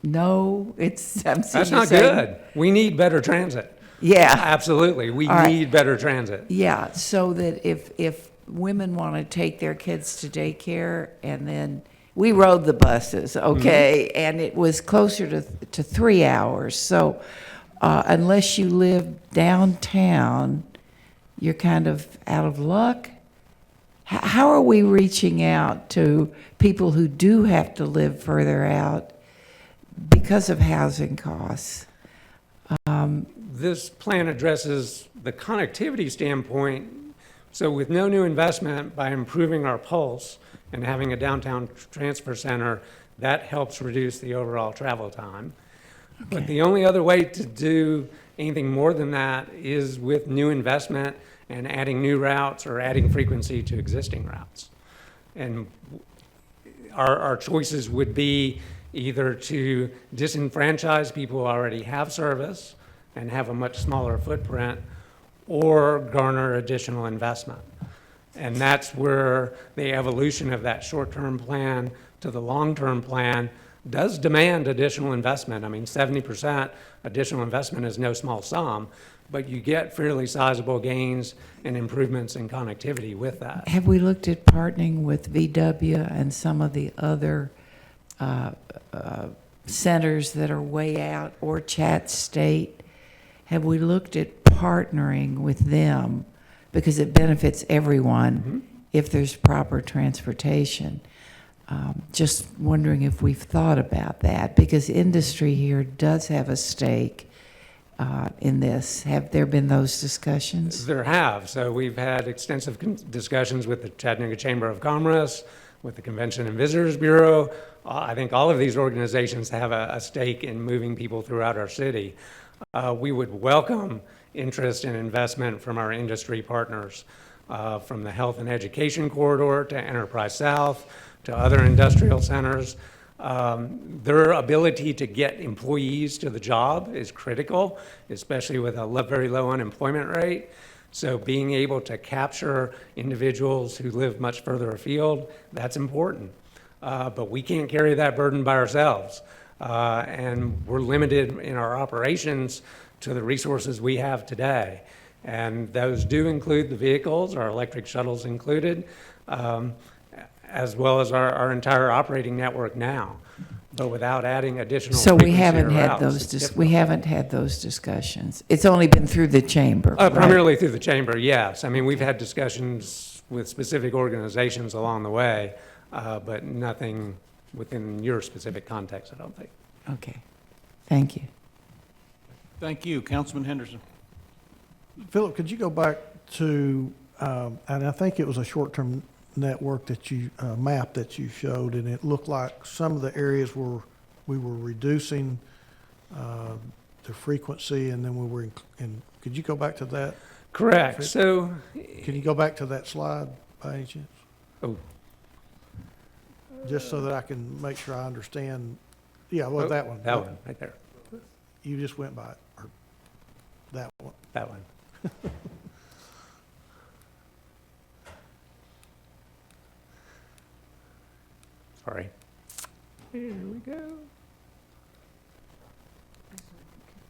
no, it's, I'm seeing That's you not saying- good. We need better transit. Yeah. Absolutely. We All right. need better transit. Yeah, so that if women want to take their kids to daycare, and then, we rode the buses, okay? And it was closer to 3 hours. So unless you live downtown, you're kind of out of luck. How are we reaching out to people who do have to live further out because of housing costs? This plan addresses the connectivity standpoint. So with no new investment, by improving our pulse and having a downtown transfer center, that helps reduce the overall travel time. But the only other way to do anything more than that is with new investment and adding new routes or adding frequency to existing routes. And our choices would be either to disenfranchise people who already have service and have a much smaller footprint, or garner additional investment. And that's where the evolution of that short-term plan to the long-term plan does demand additional investment. I mean, 70% additional investment is no small sum, but you get fairly sizable gains and improvements in connectivity with that. Have we looked at partnering with VW and some of the other centers that are way out, or Chat State? Have we looked at partnering with them, because it benefits everyone if there's proper transportation? Just wondering if we've thought about that, because industry here does have a stake in this. Have there been those discussions? There have. So we've had extensive discussions with the Chattanooga Chamber of Commerce, with the Convention and Visitors Bureau. I think all of these organizations have a stake in moving people throughout our city. We would welcome interest and investment from our industry partners, from the health and education corridor to Enterprise South to other industrial centers. Their ability to get employees to the job is critical, especially with a very low unemployment rate. So being able to capture individuals who live much further afield, that's important. But we can't carry that burden by ourselves. And we're limited in our operations to the resources we have today. And those do include the vehicles, our electric shuttles included, as well as our entire operating network now. But without adding additional So we frequency haven't or had routes, those, it's we difficult. haven't had those discussions. It's only been through the chamber, right? Primarily through the chamber, yes. I mean, we've had discussions with specific organizations along the way, but nothing within your specific context, I don't think. Okay, thank you. Thank you. Councilman Henderson. Philip, could you go back to, and I think it was a short-term network that you, map that you showed, and it looked like some of the areas where we were reducing the frequency, and then we were, and could you go back to that? Correct. So, Can you go back to that slide by any chance? oh, Just so that I can make sure I understand. Yeah, well, that one. that one, right there, You just went by it, or that one. that one. Sorry. Here we go.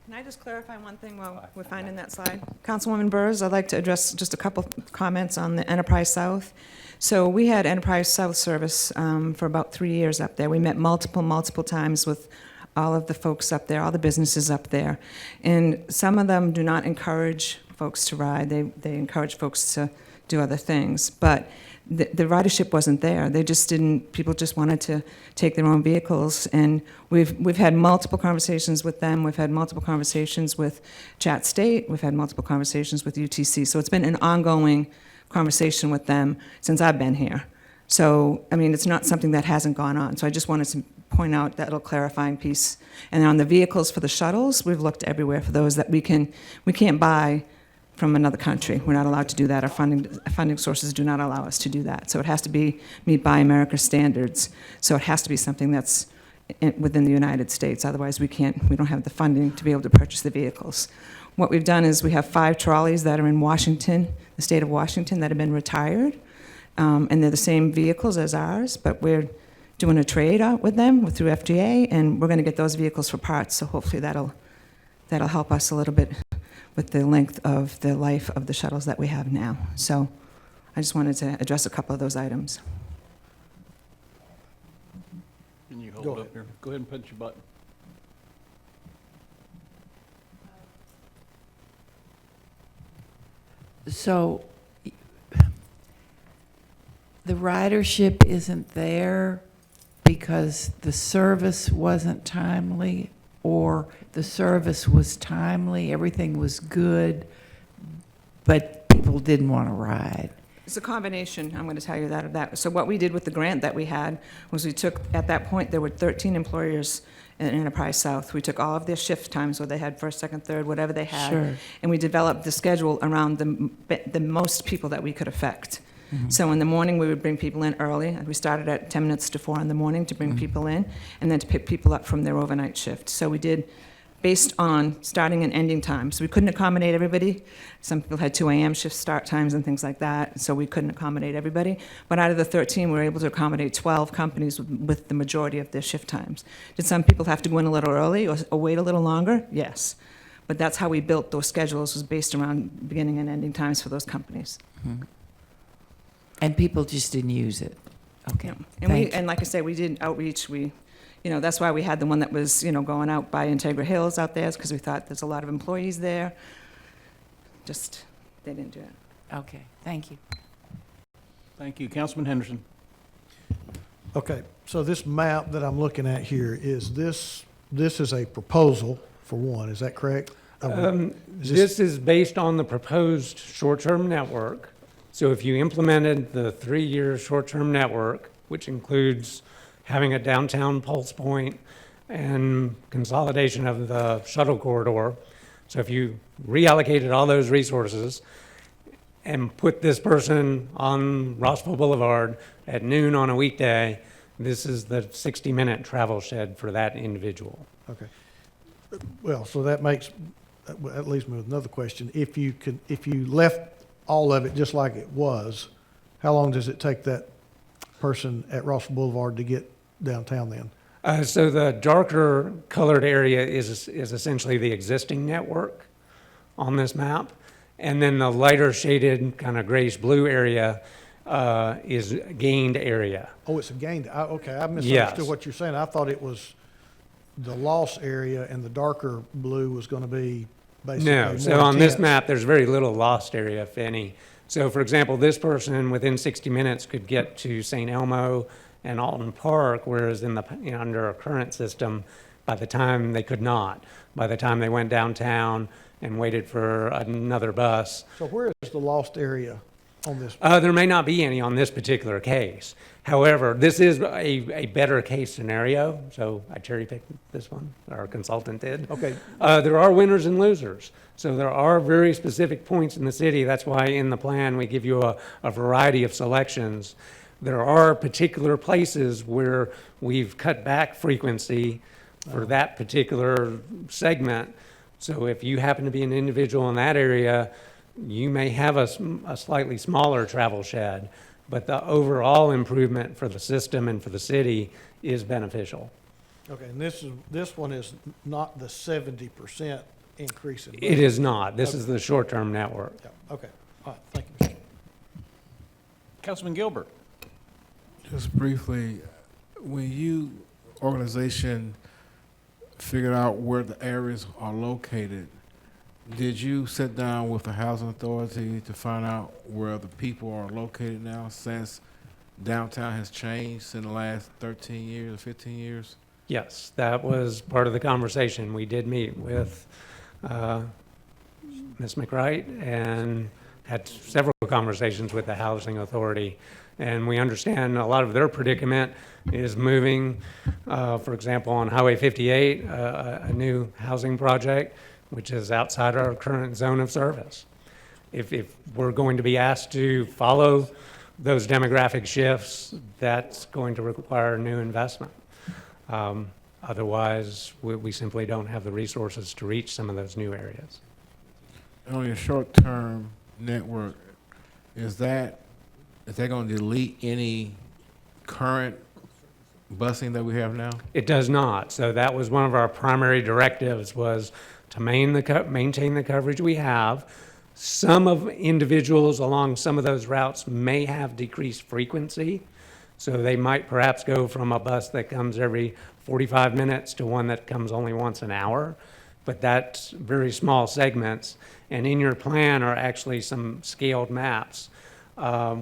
Can I just clarify one thing while we're finding that slide? Councilwoman Burrs, I'd like to address just a couple comments on the Enterprise South. So we had Enterprise South service for about 3 years up there. We met multiple times with all of the folks up there, all the businesses up there. And some of them do not encourage folks to ride. They encourage folks to do other things. But the ridership wasn't there. They just didn't, people just wanted to take their own vehicles. And we've had multiple conversations with them. We've had multiple conversations with Chat State. We've had multiple conversations with UTC. So it's been an ongoing conversation with them since I've been here. So, I mean, it's not something that hasn't gone on. So I just wanted to point out that little clarifying piece. And on the vehicles for the shuttles, we've looked everywhere for those that we can't buy from another country. We're not allowed to do that. Our funding sources do not allow us to do that. So it has to meet Buy America standards. So it has to be something that's within the United States. Otherwise, we don't have the funding to be able to purchase the vehicles. What we've done is we have 5 trolleys that are in Washington, the state of Washington, that have been retired. And they're the same vehicles as ours, but we're doing a trade out with them through FGA, and we're going to get those vehicles for parts. So hopefully that'll help us a little bit with the length of the life of the shuttles that we have now. So I just wanted to address a couple of those items. Can you Go hold ahead. up here? Go ahead and punch your button. So the ridership isn't there because the service wasn't timely, or the service was timely, everything was good, but people didn't want to ride? It's a combination, I'm going to tell you that of that. So what we did with the grant that we had was we took, at that point, there were 13 employers in Enterprise South. We took all of their shift times, where they had first, second, third, whatever they had. Sure. And we developed the schedule around the most people that we could affect. So in the morning, we would bring people in early. And we started at 10 minutes to 4 in the morning to bring people in, and then to pick people up from their overnight shift. So we did based on starting and ending times. We couldn't accommodate everybody. Some people had 2 a.m. shift start times and things like that, so we couldn't accommodate everybody. But out of the 13, we were able to accommodate 12 companies with the majority of their shift times. Did some people have to go in a little early or wait a little longer? Yes. But that's how we built those schedules, was based around beginning and ending times for those companies. And people just didn't use it? Okay, And thank you. and like I say, we did outreach. That's why we had the one that was, going out by Integra Hills out there, because we thought there's a lot of employees there. Just, they didn't do it. Okay, thank you. Thank you. Councilman Henderson. Okay, so this map that I'm looking at here, is this is a proposal, for one, is that correct? This is based on the proposed short-term network. So if you implemented the 3-year short-term network which includes having a downtown pulse point and consolidation of the shuttle corridor. So if you reallocated all those resources and put this person on Rossville Boulevard at noon on a weekday, this is the 60-minute travel shed for that individual. Okay. Well, so that leaves me with another question. If you left all of it just like it was, how long does it take that person at Rossville Boulevard to get downtown then? So the darker colored area is essentially the existing network on this map. And then the lighter shaded kind of grayish blue area is gained area. Oh, it's a gained, okay, I misunderstood Yes. what you're saying. I thought it was the loss area and the darker blue was going to be basically No, more so on this intense. map, there's very little lost area, if any. So for example, this person within 60 minutes could get to St. Elmo and Alton Park, whereas under our current system, by the time they could not. By the time they went downtown and waited for another bus. So where is the lost area on this? There may not be any on this particular case. However, this is a better case scenario, so I cherry-picked this one, our consultant did. Okay, There are winners and losers. So there are very specific points in the city. That's why in the plan, we give you a variety of selections. There are particular places where we've cut back frequency for that particular segment. So if you happen to be an individual in that area, you may have a slightly smaller travel shed, but the overall improvement for the system and for the city is beneficial. okay, and this one is not the 70% increase in. It is not. This is the short-term network. Yeah, okay, all right, thank you, Mr. Councilman Gilbert. Just briefly, when you, organization, figured out where the areas are located, did you sit down with the housing authority to find out where the people are located now, since downtown has changed in the last 13 years or 15 years? Yes, that was part of the conversation. We did meet with Ms. McWright and had several conversations with the housing authority. And we understand a lot of their predicament is moving, for example, on Highway 58, a new housing project, which is outside our current zone of service. If we're going to be asked to follow those demographic shifts, that's going to require new investment. Otherwise, we simply don't have the resources to reach some of those new areas. On your short-term network, is they going to delete any current busing that we have now? It does not. So that was one of our primary directives, was to maintain the coverage we have. Some of individuals along some of those routes may have decreased frequency. So they might perhaps go from a bus that comes every 45 minutes to one that comes only once an hour. But that's very small segments. And in your plan are actually some scaled maps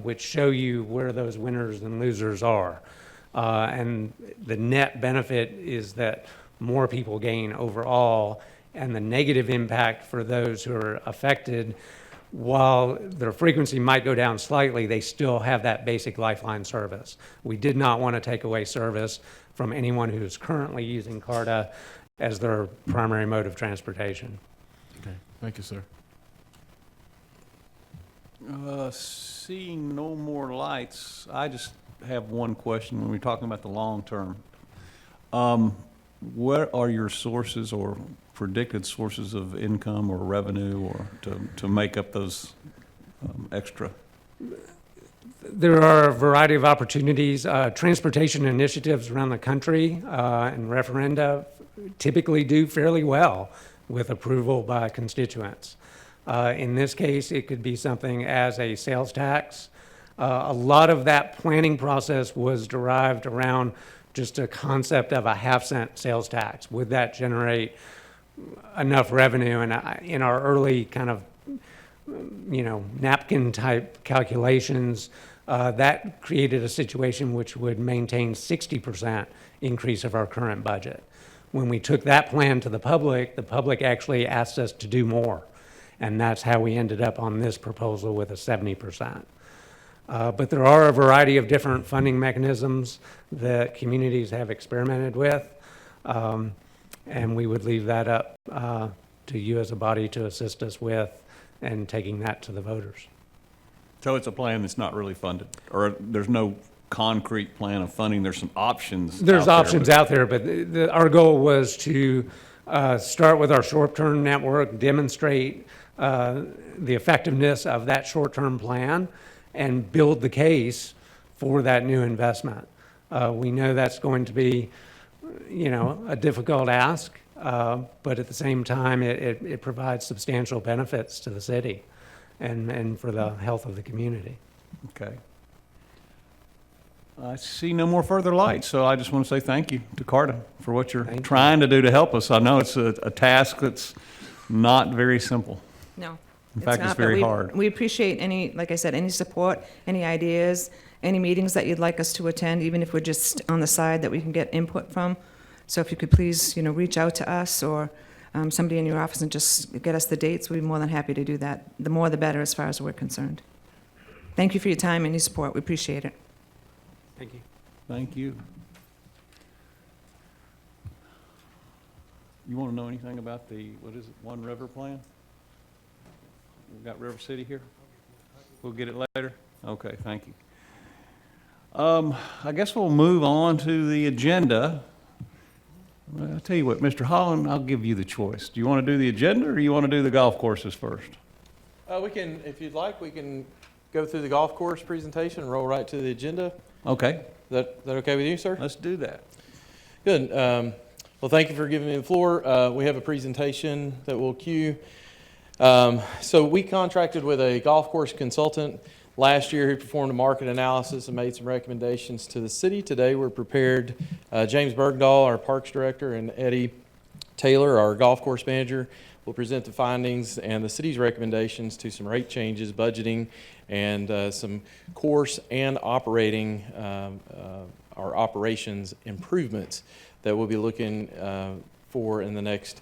which show you where those winners and losers are. And the net benefit is that more people gain overall, and the negative impact for those who are affected, while their frequency might go down slightly, they still have that basic lifeline service. We did not want to take away service from anyone who's currently using CARTA as their primary mode of transportation. Okay, thank you, sir. Seeing no more lights, I just have one question when we're talking about the long term. What are your sources or predicted sources of income or revenue or to make up those extra? There are a variety of opportunities. Transportation initiatives around the country and referenda typically do fairly well with approval by constituents. In this case, it could be something as a sales tax. A lot of that planning process was derived around just a concept of a half-cent sales tax. Would that generate enough revenue? And in our early kind of, napkin-type calculations, that created a situation which would maintain 60% increase of our current budget. When we took that plan to the public actually asked us to do more. And that's how we ended up on this proposal with a 70%. But there are a variety of different funding mechanisms that communities have experimented with. And we would leave that up to you as a body to assist us with and taking that to the voters. So it's a plan that's not really funded, or there's no concrete plan of funding, there's some options There's out there, options but- out there, but our goal was to start with our short-term network, demonstrate the effectiveness of that short-term plan, and build the case for that new investment. We know that's going to be, a difficult ask, but at the same time, it provides substantial benefits to the city and for the health of the community. Okay. I see no more further light, so I just want to say thank you to Carta for what you're trying to do to help us. I know it's a task that's not very simple. No. In fact, it's not, but very we- hard. We appreciate any, like I said, any support, any ideas, any meetings that you'd like us to attend, even if we're just on the side that we can get input from. So if you could please, reach out to us or somebody in your office and just get us the dates, we'd be more than happy to do that. The more the better as far as we're concerned. Thank you for your time and your support. We appreciate it. Thank you. Thank you. You want to know anything about the, what is it, One River plan? We've got River City here? We'll get it later? Okay, thank you. I guess we'll move on to the agenda. Well, I'll tell you what, Mr. Holland, I'll give you the choice. Do you want to do the agenda or do you want to do the golf courses first? We can, if you'd like, we can go through the golf course presentation and roll right to the agenda. Okay, Is that okay with you, sir? let's do that. Good. Well, thank you for giving me the floor. We have a presentation that we'll cue. So we contracted with a golf course consultant last year who performed a market analysis and made some recommendations to the city. Today, we're prepared, James Bergdahl, our Parks Director, and Eddie Taylor, our golf course manager, will present the findings and the city's recommendations to some rate changes, budgeting, and some course and operating, our operations improvements that we'll be looking for in the next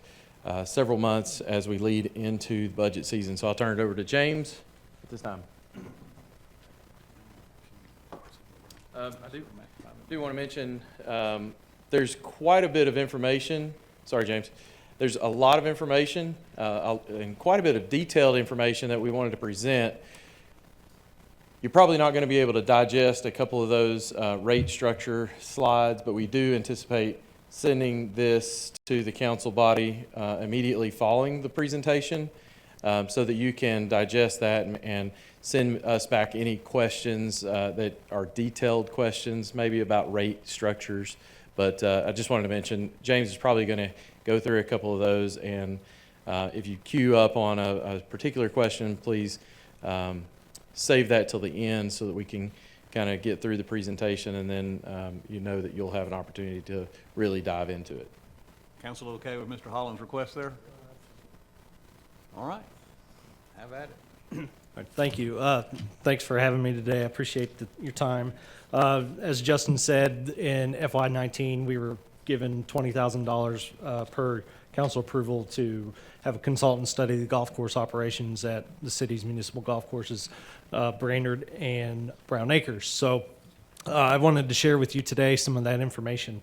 several months as we lead into the budget season. So I'll turn it over to James at this time. I do want to mention there's quite a bit of information. Sorry, James. There's a lot of information and quite a bit of detailed information that we wanted to present. You're probably not going to be able to digest a couple of those rate structure slides, but we do anticipate sending this to the council body immediately following the presentation so that you can digest that and send us back any questions that are detailed questions, maybe about rate structures. But I just wanted to mention, James is probably going to go through a couple of those, and if you queue up on a particular question, please save that till the end so that we can kind of get through the presentation, and then you know that you'll have an opportunity to really dive into it. Council okay with Mr. Holland's request there? All right. Have at it. All right, thank you. Thanks for having me today. I appreciate your time. As Justin said, in FY19, we were given $20,000 per council approval to have a consultant study the golf course operations at the city's municipal golf courses, Brainerd and Brown Acres. So I wanted to share with you today some of that information.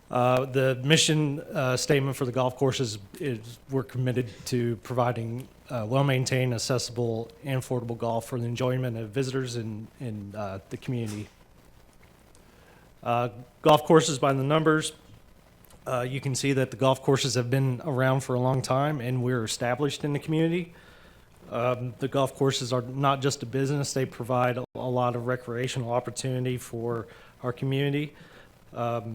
The mission statement for the golf courses is we're committed to providing well-maintained, accessible, and affordable golf for the enjoyment of visitors in the community. Golf courses by the numbers, you can see that the golf courses have been around for a long time and we're established in the community. The golf courses are not just a business, they provide a lot of recreational opportunity for our community.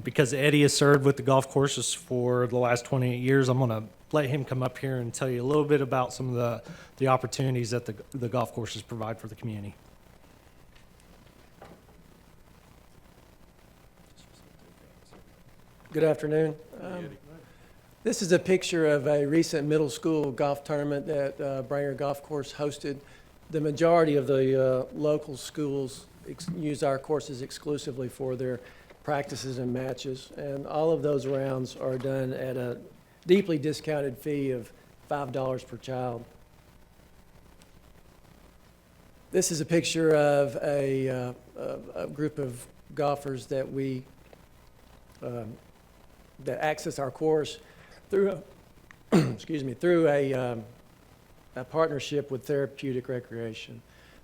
Because Eddie has served with the golf courses for the last 28 years, I'm going to let him come up here and tell you a little bit about some of the opportunities that the golf courses provide for the community. Good afternoon. This is a picture of a recent middle school golf tournament that Brainerd Golf Course hosted. The majority of the local schools use our courses exclusively for their practices and matches, and all of those rounds are done at a deeply discounted fee of $5 per child. This is a picture of a group of golfers that we that access our course through through a partnership with Therapeutic Recreation.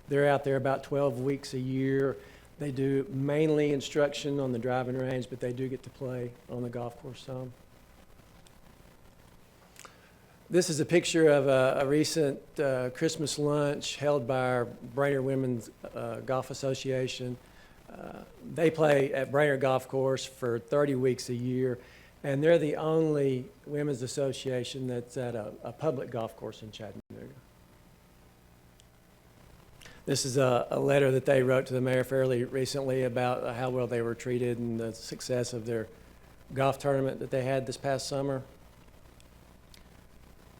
They're out there about 12 weeks a year. They do mainly instruction on the driving range, but they do get to play on the golf course some. This is a picture of a recent Christmas lunch held by our Brainerd Women's Golf Association. They play at Brainerd Golf Course for 30 weeks a year, and they're the only women's association that's at a public golf course in Chattanooga. This is a letter that they wrote to the mayor fairly recently about how well they were treated and the success of their golf tournament that they had this past summer.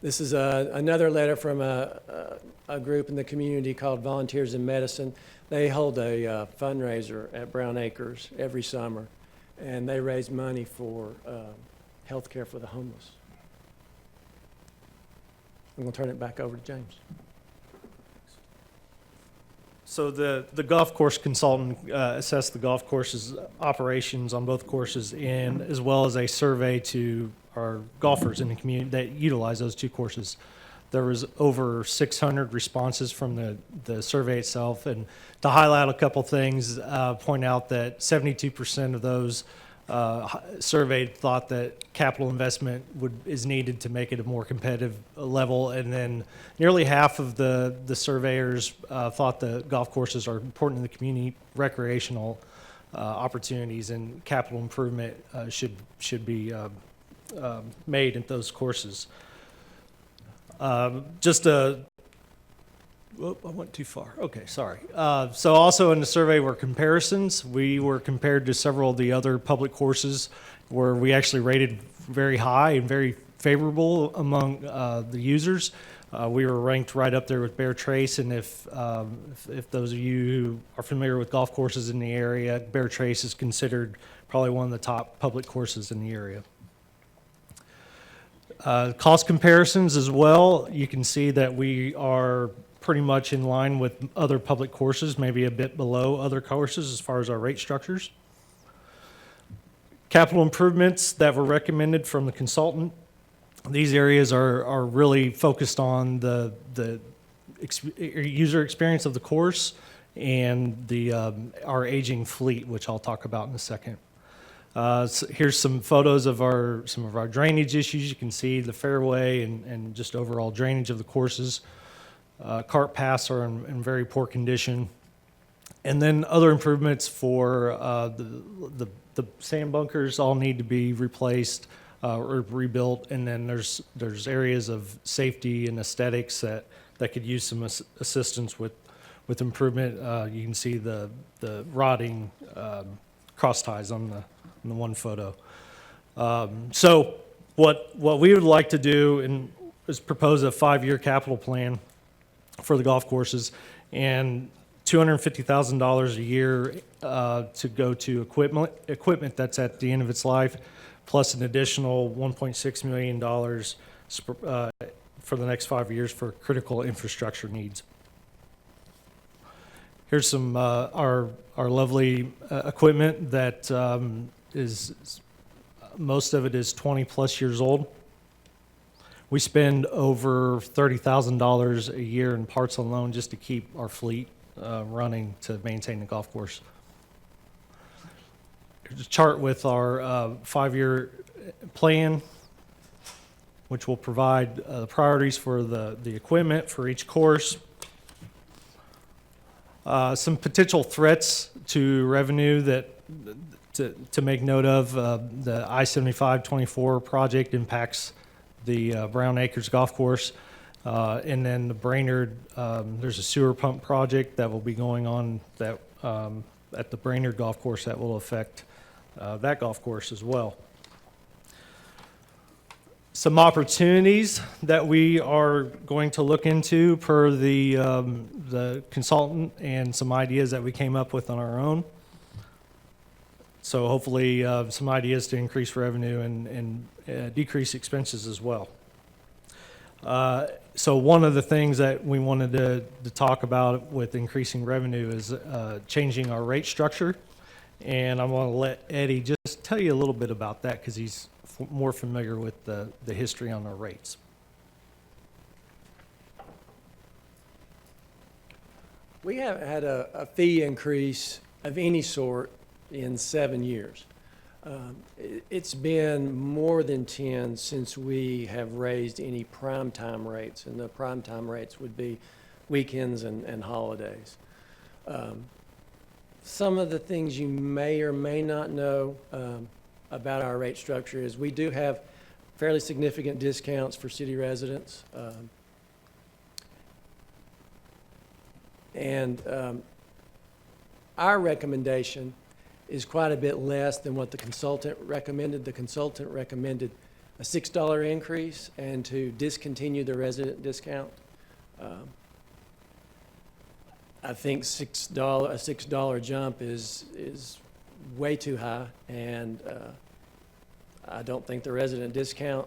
This is another letter from a group in the community called Volunteers in Medicine. They hold a fundraiser at Brown Acres every summer, and they raise money for health care for the homeless. I'm going to turn it back over to James. So the golf course consultant assessed the golf course's operations on both courses, and as well as a survey to our golfers in the community that utilize those two courses. There was over 600 responses from the survey itself, and to highlight a couple things, point out that 72% of those surveyed thought that capital investment is needed to make it a more competitive level, and then nearly half of the surveyors thought the golf courses are important in the community recreational opportunities, and capital improvement should be made at those courses. Whoop, I went too far. Okay, sorry. So also in the survey were comparisons. We were compared to several of the other public courses where we actually rated very high and very favorable among the users. We were ranked right up there with Bear Trace, and if those of you who are familiar with golf courses in the area, Bear Trace is considered probably one of the top public courses in the area. Cost comparisons as well. You can see that we are pretty much in line with other public courses, maybe a bit below other courses as far as our rate structures. Capital improvements that were recommended from the consultant. These areas are really focused on the user experience of the course and our aging fleet, which I'll talk about in a second. So here's some photos of some of our drainage issues. You can see the fairway and just overall drainage of the courses. Cart paths are in very poor condition. And then other improvements for the sand bunkers all need to be replaced or rebuilt. And then there's areas of safety and aesthetics that could use some assistance with improvement. You can see the rotting cross ties on the one photo. So what we would like to do is propose a 5-year capital plan for the golf courses, and $250,000 a year to go to equipment that's at the end of its life, plus an additional $1.6 million for the next 5 years for critical infrastructure needs. Here's some our lovely equipment that most of it is 20 plus years old. We spend over $30,000 a year in parts alone just to keep our fleet running to maintain the golf course. Here's a chart with our 5-year plan, which will provide priorities for the equipment for each course. Some potential threats to revenue to make note of. The I-75-24 project impacts the Brown Acres Golf Course. And then the Brainerd, there's a sewer pump project that will be going on at the Brainerd Golf Course that will affect that golf course as well. Some opportunities that we are going to look into per the consultant, and some ideas that we came up with on our own. So hopefully some ideas to increase revenue and decrease expenses as well. So one of the things that we wanted to talk about with increasing revenue is changing our rate structure. And I'm going to let Eddie just tell you a little bit about that because he's more familiar with the history on our rates. We haven't had a fee increase of any sort in 7 years. It's been more than 10 since we have raised any prime time rates, and the prime time rates would be weekends and holidays. Some of the things you may or may not know about our rate structure is we do have fairly significant discounts for city residents. Our recommendation is quite a bit less than what the consultant recommended. The consultant recommended a $6 increase and to discontinue the resident discount. I think a $6 jump is way too high, and I don't think the resident discount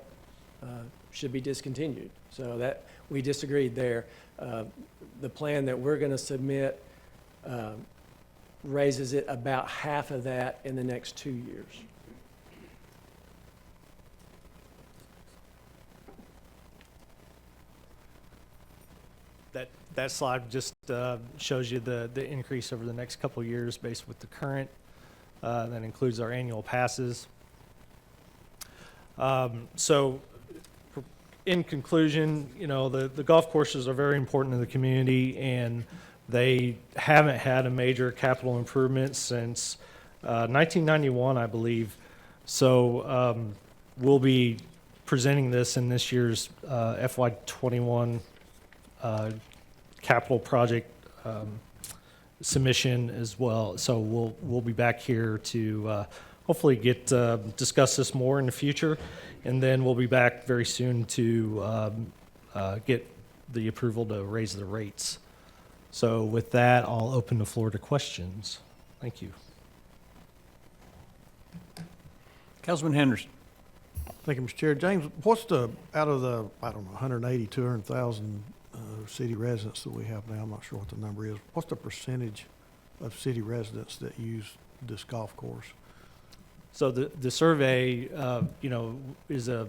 should be discontinued. So that we disagreed there. The plan that we're going to submit raises it about half of that in the next 2 years. That slide just shows you the increase over the next couple of years based with the current. That includes our annual passes. So in conclusion, you know, the golf courses are very important to the community, and they haven't had a major capital improvement since 1991, I believe. So we'll be presenting this in this year's FY21 capital project submission as well. So we'll be back here to hopefully discuss this more in the future, and then we'll be back very soon to get the approval to raise the rates. So with that, I'll open the floor to questions. Thank you. Councilman Henderson. Thank you, Mr. Chair. James, what's out of the, I don't know, 180, 200,000 city residents that we have now, I'm not sure what the number is, what's the percentage of city residents that use this golf course? So the survey, you know, is a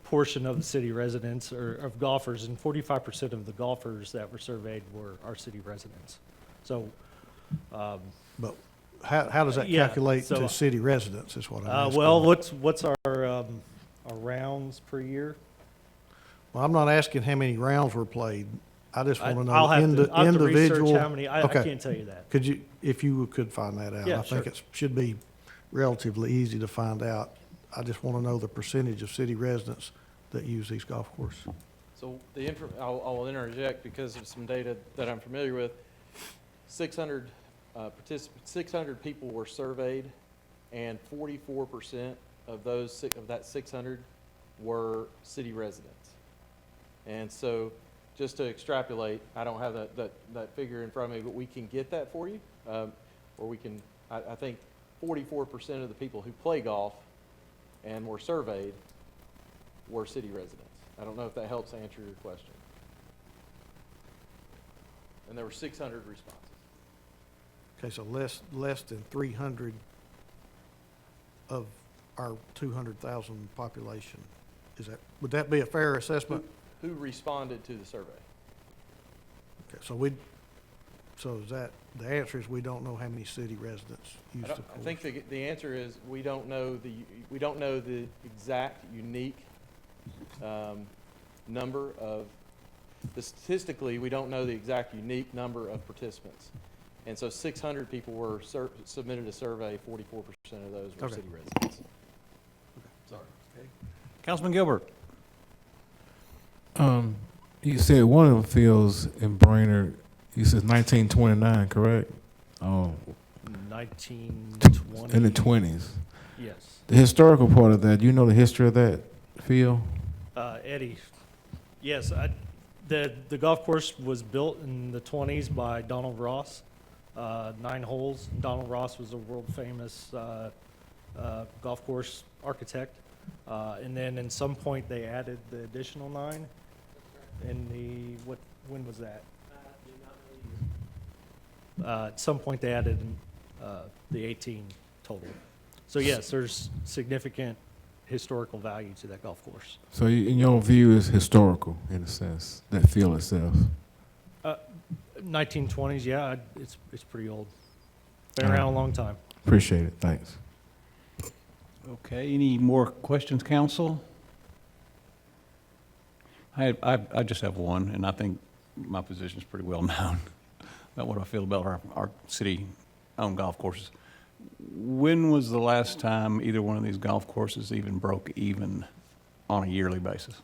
portion of the city residents or of golfers, and 45% of the golfers that were surveyed were our city residents. So, but how does that yeah, calculate so, to city residents is what I'm asking. well, what's our rounds per year? Well, I'm not asking how many rounds were played. I just want to know I'll have to individual. research how many. I Okay. can't tell you that. Could you, if you could find that out? Yeah, I think sure. it should be relatively easy to find out. I just want to know the percentage of city residents that use these golf courses. So I'll interject because of some data that I'm familiar with. 600 participants, 600 people were surveyed, and 44% of that 600 were city residents. And so, just to extrapolate, I don't have that figure in front of me, but we can get that for you, or we can. I think 44% of the people who play golf and were surveyed were city residents. I don't know if that helps answer your question. And there were 600 responses. Okay, so less than 300 of our 200,000 population. Would that be a fair assessment? Who responded to the survey? Okay, so is that, the answer is we don't know how many city residents use the course? I think the answer is we don't know the exact unique number of, statistically, we don't know the exact unique number of participants. And so 600 people were submitted a survey, 44% of those were city residents. Okay. Sorry. Okay. Councilman Gilbert. You said one of the fields in Brainerd, you said 1929, correct? 1920. In the 20s. Yes. The historical part of that, do you know the history of that field? Eddie, yes, the golf course was built in the 20s by Donald Ross, 9 holes. Donald Ross was a world famous golf course architect. And then at some point they added the additional 9. when was that? At some point they added the 18 total. So yes, there's significant historical value to that golf course. So in your view, is historical in a sense, that field itself? 1920s, yeah, it's pretty old. Been around a long time. Appreciate it. Thanks. Okay, any more questions, council? I just have one, and I think my position is pretty well known about what I feel about our city-owned golf courses. When was the last time either one of these golf courses even broke even on a yearly basis?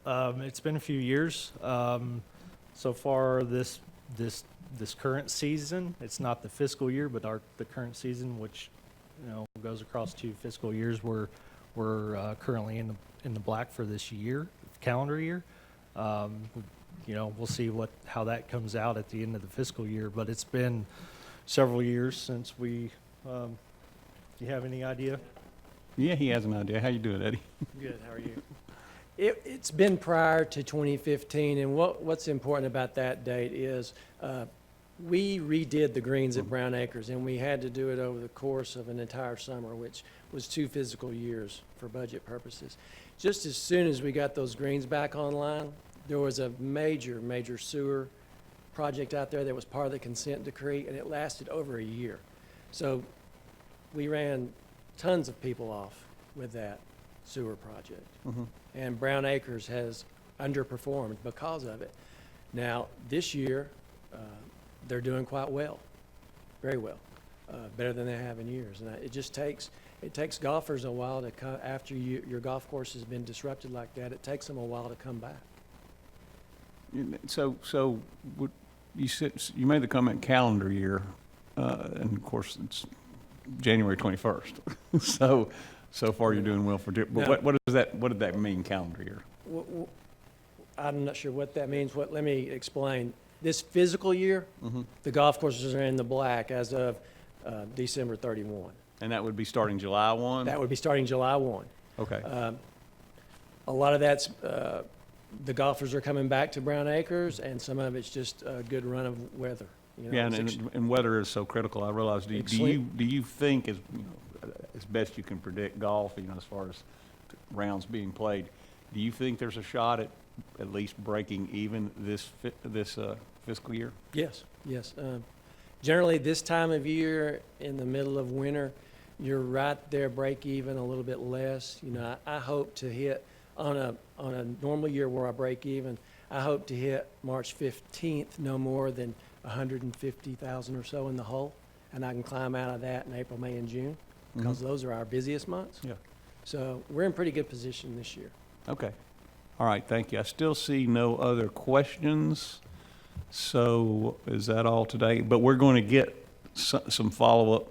It's been a few years. So far, this current season, it's not the fiscal year, but the current season, which goes across 2 fiscal years, we're currently in the black for this year, calendar year. We'll see how that comes out at the end of the fiscal year, but it's been several years since we. You have any idea? Yeah, he has an idea. How you doing, Eddie? Good, how are you? It's been prior to 2015, and what's important about that date is we redid the greens at Brown Acres, and we had to do it over the course of an entire summer, which was 2 physical years for budget purposes. Just as soon as we got those greens back online, there was a major sewer project out there that was part of the consent decree, and it lasted over a year. So we ran tons of people off with that sewer project. Mm-hmm. And Brown Acres has underperformed because of it. Now, this year, they're doing quite well, very well, better than they have in years. And it takes golfers a while to come, after your golf course has been disrupted like that, it takes them a while to come back. So what you made the comment calendar year, and of course it's January 21st. So far you're doing well for. But No. what did that mean, calendar year? I'm not sure what that means. Let me explain. This physical year, Mm-hmm. the golf courses are in the black as of December 31. And that would be starting July 1? That would be starting July 1. Okay. A lot of that's, the golfers are coming back to Brown Acres, and some of it's just a good run of weather. Yeah, and weather is so critical. I realize. Do you think, as best you can predict golf, as far as rounds being played, do you think there's a shot at least breaking even this fiscal year? Yes. Generally, this time of year, in the middle of winter, you're right there, break even, a little bit less. I hope to hit on a normal year where I break even. I hope to hit March 15th no more than 150,000 or so in the hole, and I can climb out of that in April, May, and June because those are our busiest months. Yeah. So we're in pretty good position this year. Okay. All right, thank you. I still see no other questions. So is that all today? But we're going to get some follow-up,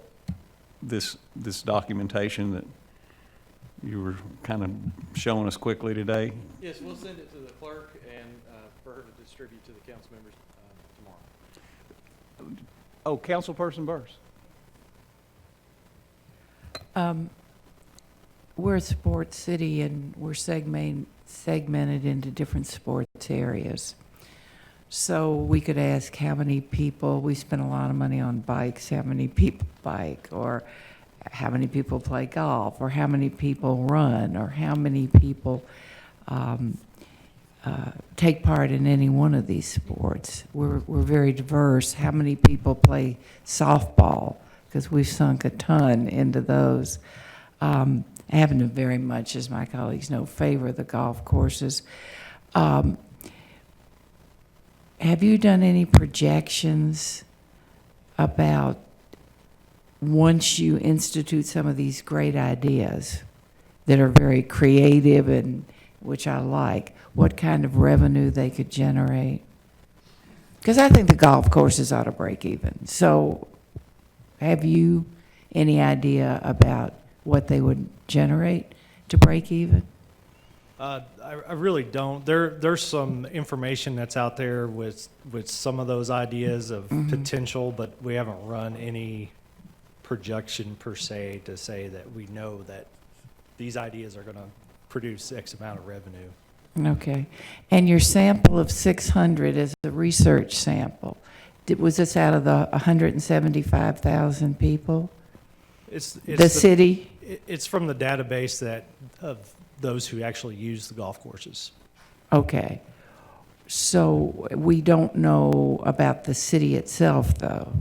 this documentation that you were kind of showing us quickly today. Yes, we'll send it to the clerk and for her to distribute to the council members tomorrow. Oh, Councilperson Burrs. We're a sports city, and we're segmented into different sports areas. So we could ask how many people, we spend a lot of money on bikes, how many people bike, or how many people play golf, or how many people run, or how many people take part in any one of these sports. We're very diverse. How many people play softball? Because we've sunk a ton into those. I happen to very much, as my colleagues know, favor the golf courses. Have you done any projections about once you institute some of these great ideas that are very creative and which I like, what kind of revenue they could generate? Because I think the golf courses ought to break even. So have you any idea about what they would generate to break even? I really don't. There's some information that's out there with some of those ideas of potential, but we haven't run any projection per se to say that we know that these ideas are going to produce X amount of revenue. Okay. And your sample of 600 is a research sample. Was this out of the 175,000 people? It's The city? It's from the database of those who actually use the golf courses. Okay. So we don't know about the city itself, though.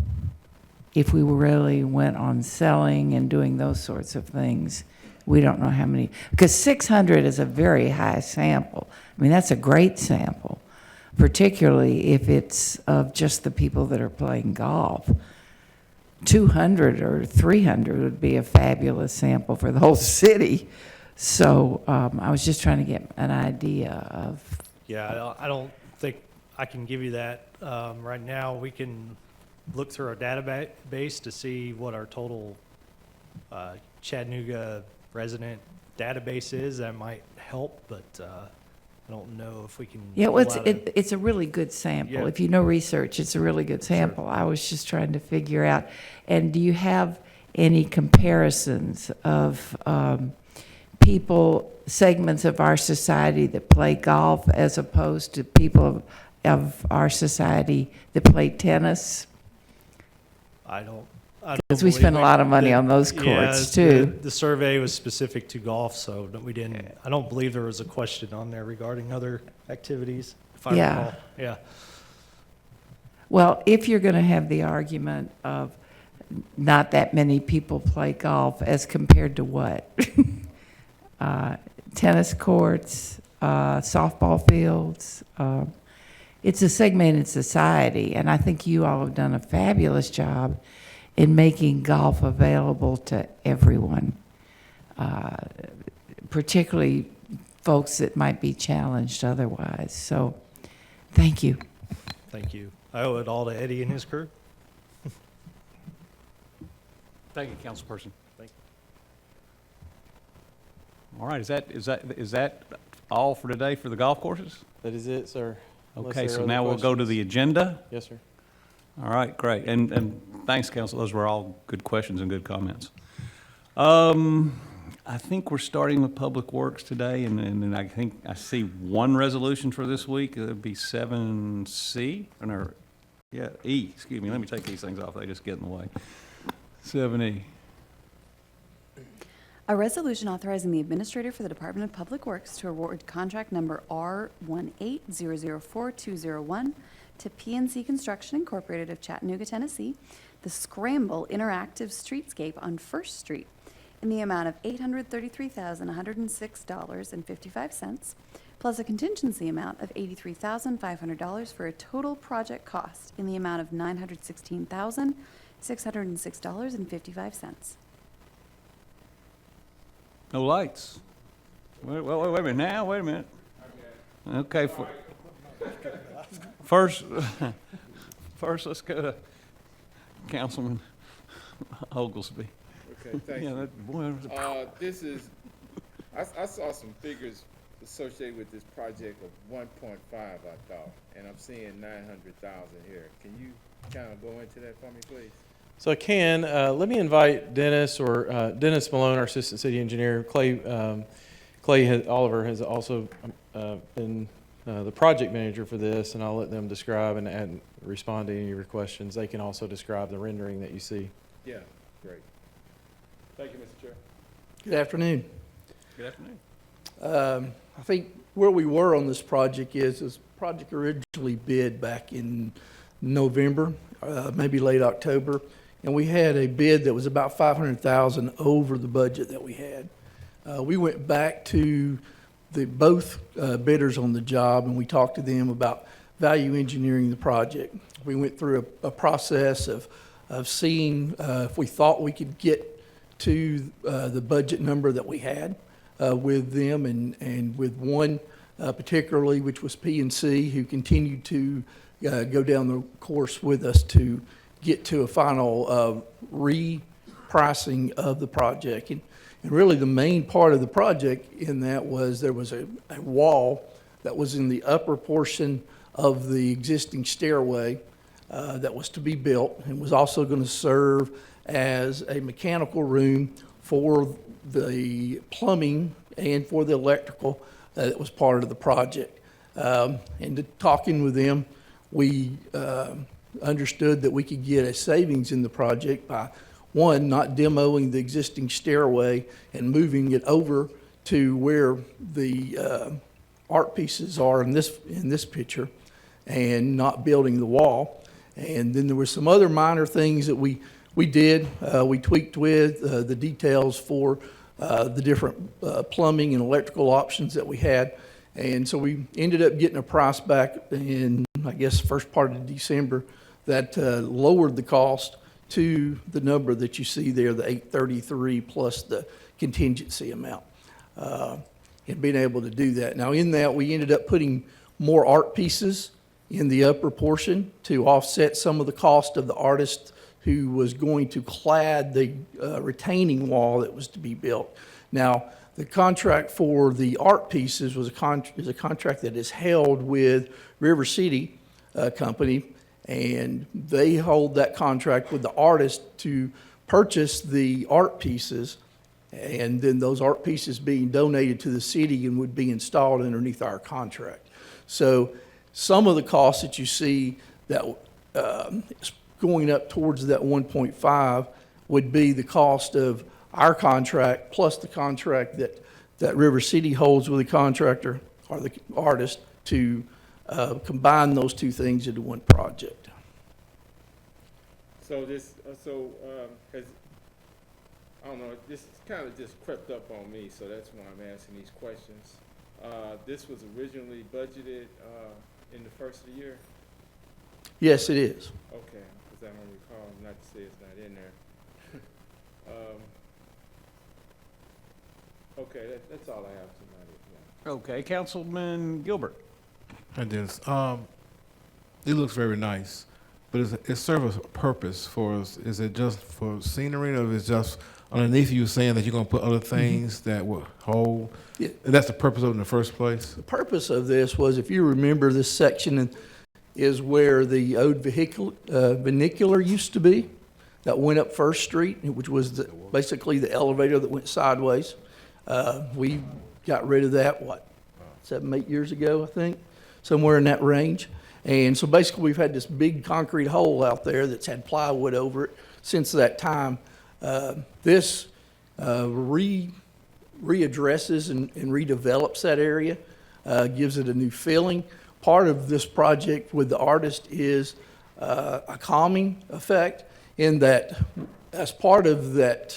If we really went on selling and doing those sorts of things, we don't know how many, because 600 is a very high sample. I mean, that's a great sample, particularly if it's of just the people that are playing golf. 200 or 300 would be a fabulous sample for the whole city. So I was just trying to get an idea of. Yeah, I don't think I can give you that right now. We can look through our database to see what our total Chattanooga resident database is. That might help, but I don't know if we can. Yeah, well, pull out a- it's a really good sample. Yeah. If you know research, it's a really good sample. I was just trying to figure out. And do you have any comparisons of people, segments of our society that play golf as opposed to people of our society that play tennis? I don't Because we spend a believe lot of money that- on those yeah, courts, too. The survey was specific to golf, so that we didn't, I don't believe there was a question on there regarding other activities, if I Yeah. recall. Yeah. Well, if you're going to have the argument of not that many people play golf as compared to what? Tennis courts, softball fields. It's a segmented society, and I think you all have done a fabulous job in making golf available to everyone, particularly folks that might be challenged otherwise. So, thank you. Thank you. I owe it all to Eddie and his crew. Thank you, Councilperson. Thank All right, is that all for today for the golf courses? That is it, sir. Unless Okay, there are so other now we'll go to questions. the agenda. Yes, sir. All right, great. And thanks, Council. Those were all good questions and good comments. I think we're starting with Public Works today, and I think I see one resolution for this week. It would be 7C, or, yeah, E, excuse me. Let me take these things off. They just get in the way. 7E. A resolution authorizing the administrator for the Department of Public Works to award contract number R18004-201 to PNC Construction Incorporated of Chattanooga, Tennessee, the Scramble Interactive Streetscape on First Street in the amount of $833,106.55, plus a contingency amount of $83,500 for a total project cost in the amount of $916,606.55. No lights. Wait a minute now, wait a minute. Okay, first, let's go to Councilman Oglesby. Okay, thank Yeah, you. that, boy, This is, I saw some figures associated with this project of 1.5, I thought, and I'm seeing 900,000 here. Can you kind of go into that for me, please? So I can, let me invite Dennis Dennis Malone, our Assistant City Engineer. Clay Oliver has also been the project manager for this, and I'll let them describe and respond to any of your questions. They can also describe the rendering that you see. Yeah, great. Thank you, Mr. Chair. Good afternoon. good afternoon. I think where we were on this project is this project originally bid back in November, maybe late October, and we had a bid that was about $500,000 over the budget that we had. We went back to both bidders on the job, and we talked to them about value engineering the project. We went through a process of seeing if we thought we could get to the budget number that we had with them, and with one particularly, which was PNC, who continued to go down the course with us to get to a final repricing of the project. And really the main part of the project in that was there was a wall that was in the upper portion of the existing stairway that was to be built, and was also going to serve as a mechanical room for the plumbing and for the electrical that was part of the project. Talking with them, we understood that we could get a savings in the project by, one, not demoing the existing stairway and moving it over to where the art pieces are in this picture, and not building the wall. And then there were some other minor things that we did. We tweaked with the details for the different plumbing and electrical options that we had. And so we ended up getting a price back in, I guess, first part of December that lowered the cost to the number that you see there, the $833 plus the contingency amount. And being able to do that. Now in that, we ended up putting more art pieces in the upper portion to offset some of the cost of the artist who was going to clad the retaining wall that was to be built. Now, the contract for the art pieces is a contract that is held with River City Company, and they hold that contract with the artist to purchase the art pieces, and then those art pieces being donated to the city and would be installed underneath our contract. So some of the costs that you see that is going up towards that 1.5 would be the cost of our contract plus the contract that River City holds with the contractor or the artist to combine those two things into one project. So this, has, I don't know, this kind of just crept up on me, so that's why I'm asking these questions. This was originally budgeted in the first of the year? Yes, it is. Okay, because I don't recall, not to say it's not in there. Okay, that's all I have tonight. Yeah. Okay, Councilman Gilbert. And then, it looks very nice, but it serves a purpose for us. Is it just for scenery, or is it just underneath you saying that you're going to put other things that will hold? Yeah. And that's the purpose of it in the first place? The purpose of this was, if you remember, this section is where the old vernacular used to be that went up First Street, which was basically the elevator that went sideways. We got rid of that, 7, 8 years ago, I think, somewhere in that range. And so basically we've had this big concrete hole out there that's had plywood over it since that time. This readdresses and redevelops that area, gives it a new feeling. Part of this project with the artist is a calming effect, in that as part of that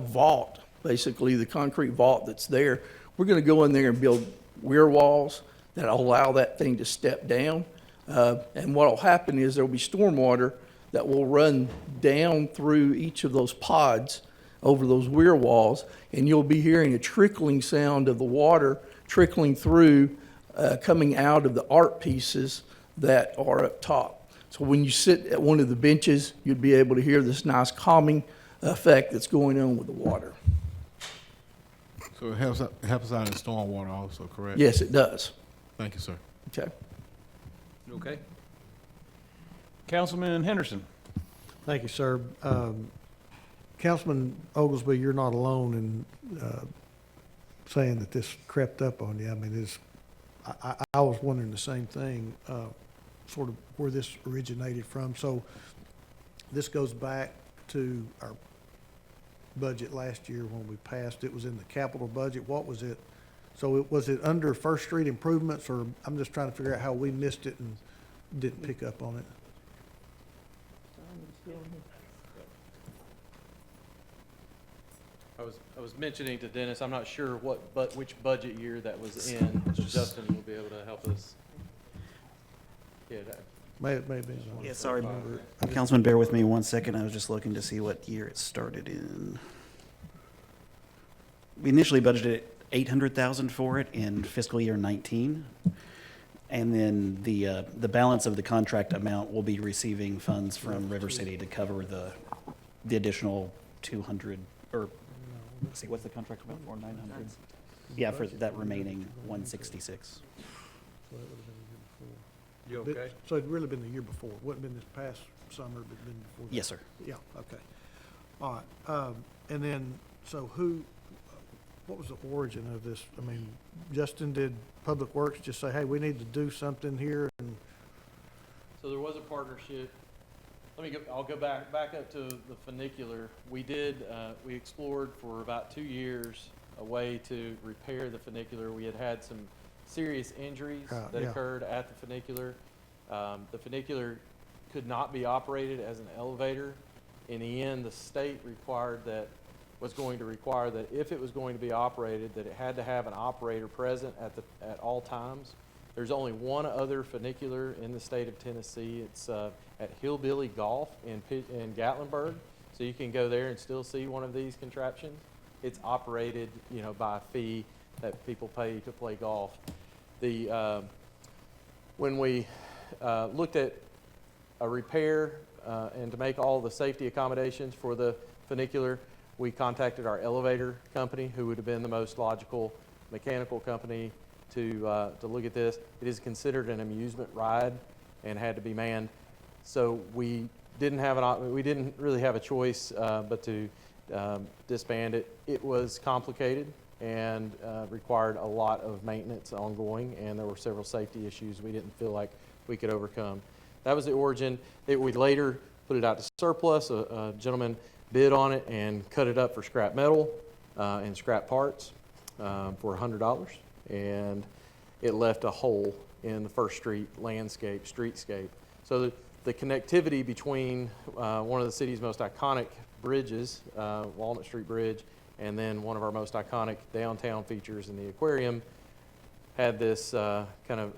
vault, basically the concrete vault that's there, we're going to go in there and build weir walls that allow that thing to step down. And what will happen is there will be stormwater that will run down through each of those pods over those weir walls, and you'll be hearing a trickling sound of the water trickling through, coming out of the art pieces that are up top. So when you sit at one of the benches, you'd be able to hear this nice calming effect that's going on with the water. So it helps out in stormwater also, correct? Yes, it does. Thank you, sir. Okay. Okay. Councilman Henderson. Thank you, sir. Councilman Oglesby, you're not alone in saying that this crept up on you. I mean, I was wondering the same thing, sort of where this originated from. So this goes back to our budget last year when we passed. It was in the capital budget. What was it? So was it under First Street improvements, or I'm just trying to figure out how we missed it and didn't pick up on it? I was mentioning to Dennis, I'm not sure which budget year that was in, so Justin will be able to help us. Yeah, May have been. Yeah, sorry, Councilman, bear with me 1 second. I was just looking to see what year it started in. We initially budgeted $800,000 for it in fiscal year 19. And then the balance of the contract amount will be receiving funds from River City to cover the additional 200, or let's see, what's the contract about for, 900? Yeah, for that remaining 166. You okay? So it'd really been the year before. It wouldn't been this past summer, but been before that. Yes, sir. Yeah, okay. All right. And then, so who, what was the origin of this? I mean, Justin, did Public Works just say, hey, we need to do something here? And So there was a partnership. I'll go back up to the funicular. We explored for about 2 years a way to repair the funicular. We had some serious injuries that yeah. occurred at the funicular. The funicular could not be operated as an elevator. In the end, the state was going to require that if it was going to be operated, that it had to have an operator present at all times. There's only one other funicular in the state of Tennessee. It's at Hillbilly Golf in Gatlinburg. So you can go there and still see one of these contraptions. It's operated, by a fee that people pay to play golf. When we looked at a repair and to make all the safety accommodations for the funicular, we contacted our elevator company, who would have been the most logical mechanical company to look at this. It is considered an amusement ride and had to be manned. So we didn't really have a choice but to disband it. It was complicated and required a lot of maintenance ongoing, and there were several safety issues we didn't feel like we could overcome. That was the origin. We later put it out to surplus. A gentleman bid on it and cut it up for scrap metal and scrap parts for $100. And it left a hole in the First Street streetscape. So the connectivity between one of the city's most iconic bridges, Walnut Street Bridge, and then one of our most iconic downtown features in the aquarium had this kind of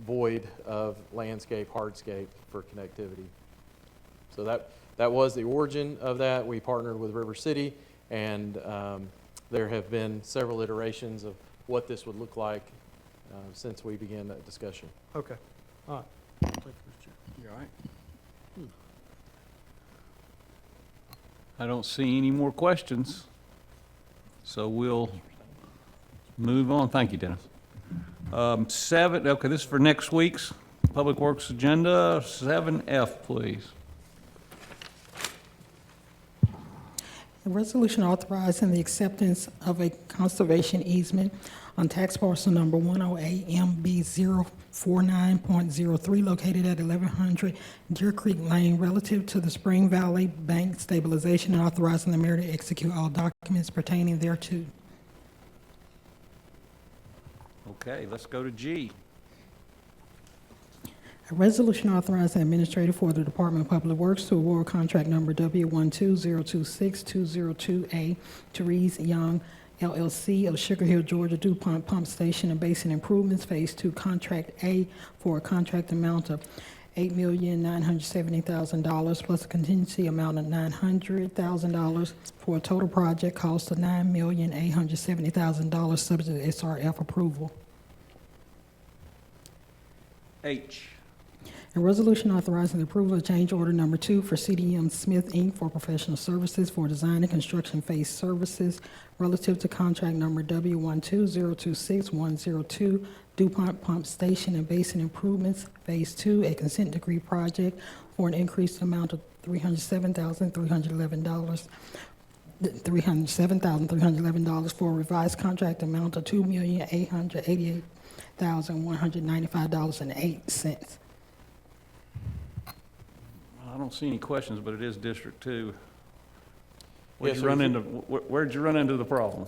void of hardscape for connectivity. So that was the origin of that. We partnered with River City, and there have been several iterations of what this would look like since we began that discussion. okay, all right. I'll take this chair. You all right? I don't see any more questions, so we'll move on. Thank you, Dennis. Okay, this is for next week's Public Works agenda. 7F, please. A resolution authorizing the acceptance of a conservation easement on tax parcel number 108MB049.03 located at 1100 Deer Creek Lane relative to the Spring Valley Bank stabilization and authorizing the mayor to execute all documents pertaining thereto. Okay, let's go to G. A resolution authorizing the administrator for the Department of Public Works to award contract number W12026-202A to Rees Young LLC of Sugar Hill, Georgia, DuPont Pump Station and Basin Improvements, Phase 2, Contract A, for a contract amount of $8,970,000 plus a contingency amount of $900,000 for a total project cost of $9,870,000 subject to SRF approval. H. A resolution authorizing the approval of change order number 2 for CDM Smith, Inc. for professional services for design and construction phase services relative to contract number W12026-102 DuPont Pump Station and Basin Improvements, Phase 2, a consent decree project for an increased amount of $307,311 for a revised contract amount of $2,888,195.08. I don't see any questions, but it is District 2. Yes, Where'd you run into the problem?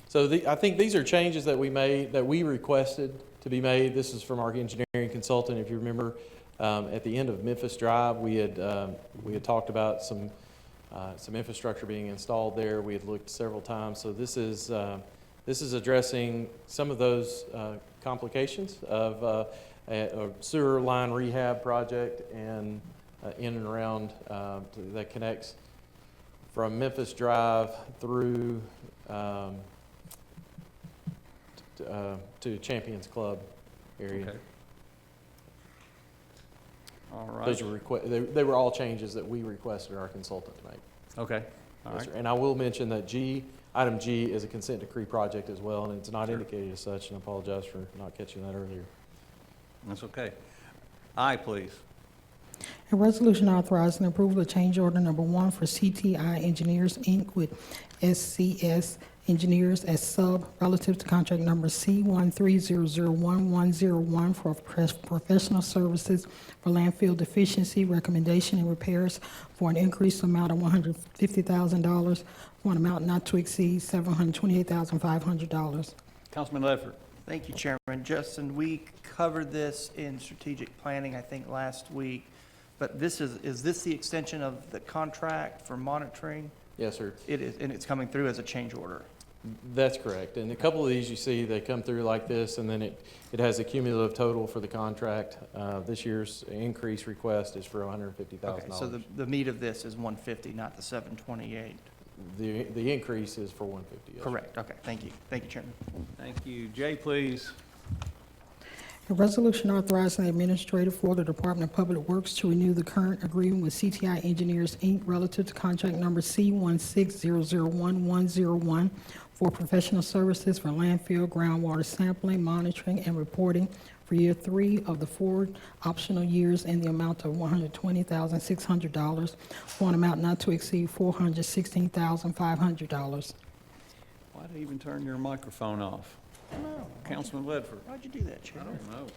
So I think these are changes that we made, that we requested to be made. This is from our engineering consultant. If you remember, at the end of Memphis Drive, we had talked about some infrastructure being installed there. We had looked several times. So this is addressing some of those complications of a sewer line rehab project and in and around that connects from Memphis Drive through to Champions Club area. Okay. All right. Those were they were all changes that we requested our consultant to make. Okay. All right. Sir. And I will mention that item G is a consent decree project as well, and it's not Sure. indicated as such, and I apologize for not catching that earlier. That's okay. I, please. A resolution authorizing approval of change order number 1 for CTI Engineers, Inc. with SCS Engineers as sub relative to contract number C13001101 for professional services for landfill deficiency, recommendation, and repairs for an increased amount of $150,000 for an amount not to exceed $728,500. Councilman Ledford. Thank you, Chairman. Justin, we covered this in strategic planning, I think, last week. But this is this the extension of the contract for monitoring? Yes, sir. It is, and it's coming through as a change order. That's correct. And a couple of these you see, they come through like this, and then it has a cumulative total for the contract. This year's increase request is for $150,000. Okay, so the meat of this is 150, not the 728. The increase is for 150. Yes, sir. Correct. Okay, thank you. Thank you, Chairman. Thank you. Jay, please. A resolution authorizing the administrator for the Department of Public Works to renew the current agreement with CTI Engineers, Inc. relative to contract number C16001101 for professional services for landfill groundwater sampling, monitoring, and reporting for year 3 of the 4 optional years in the amount of $120,600 for an amount not to exceed $416,500. Why did you even turn your microphone off? No. Councilman Ledford. Why'd you do that, Chairman? I don't know.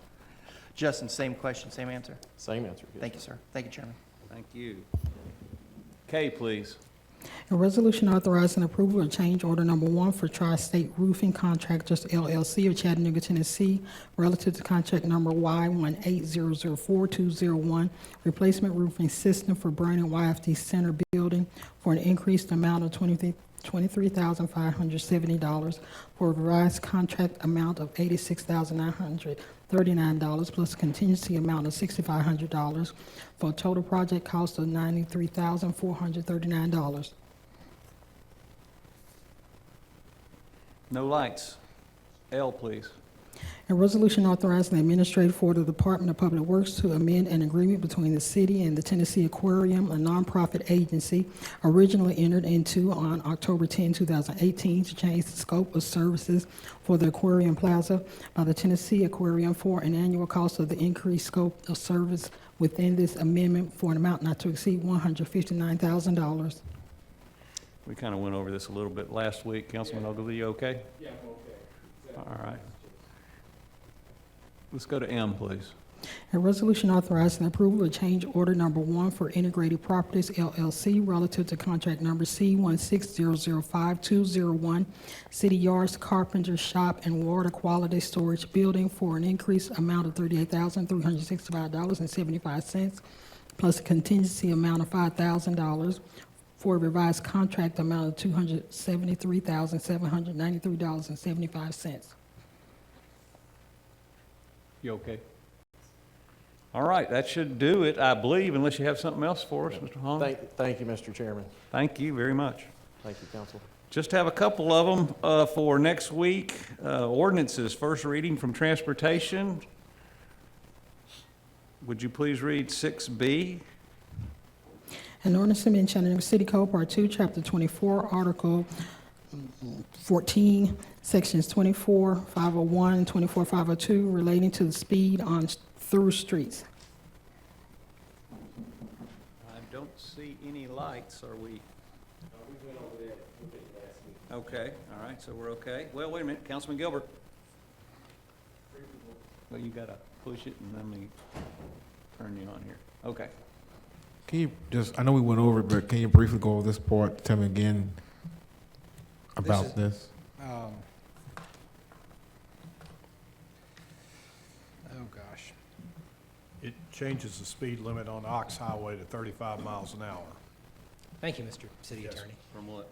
Justin, same question, same answer. Same answer. Yes, Thank you, sir. Thank you, Chairman. Thank you. Kay, please. A resolution authorizing approval of change order number 1 for Tri-State Roofing Contractors LLC of Chattanooga, Tennessee, relative to contract number Y18004-201, replacement roofing system for Burning YFD Center Building for an increased amount of $23,570 for a revised contract amount of $86,939 plus a contingency amount of $6,500 for a total project cost of $93,439. No lights. L, please. A resolution authorizing the administrator for the Department of Public Works to amend an agreement between the city and the Tennessee Aquarium, a nonprofit agency originally entered into on October 10, 2018, to change the scope of services for the Aquarium Plaza by the Tennessee Aquarium for an annual cost of the increased scope of service within this amendment for an amount not to exceed $159,000. We kind of went over this a little bit last week. Councilman Ogilvy, you okay? Yeah, I'm okay. All right. Let's go to M, please. A resolution authorizing the approval of change order number 1 for Integrated Properties LLC relative to contract number C16005201, City Yards Carpenter Shop and Water Quality Storage Building for an increased amount of $38,365.75 plus a contingency amount of $5,000 for a revised contract amount of $273,793.75. You okay? All right, that should do it, I believe, unless you have something else for us, Mr. Hahn. Thank you, Mr. Chairman. Thank you very much. Thank you, Council. Just have a couple of them for next week. Ordinances, first reading from transportation. Would you please read 6B? An ordinance amending Chattanooga City Code, Part 2, Chapter 24, Article 14, Sections 24,501 and 24,502 relating to the speed on through streets. I don't see any lights, are we? Okay, all right, so we're okay. Well, wait a minute, Councilman Gilbert. Well, you gotta push it and let me turn you on here. Okay. Can you just, I know we went over it, but can you briefly go over this part? Tell me again about this. Oh, gosh. It changes the speed limit on Ox Highway to 35 miles an hour. Thank you, Mr. City Yes. Attorney. From what?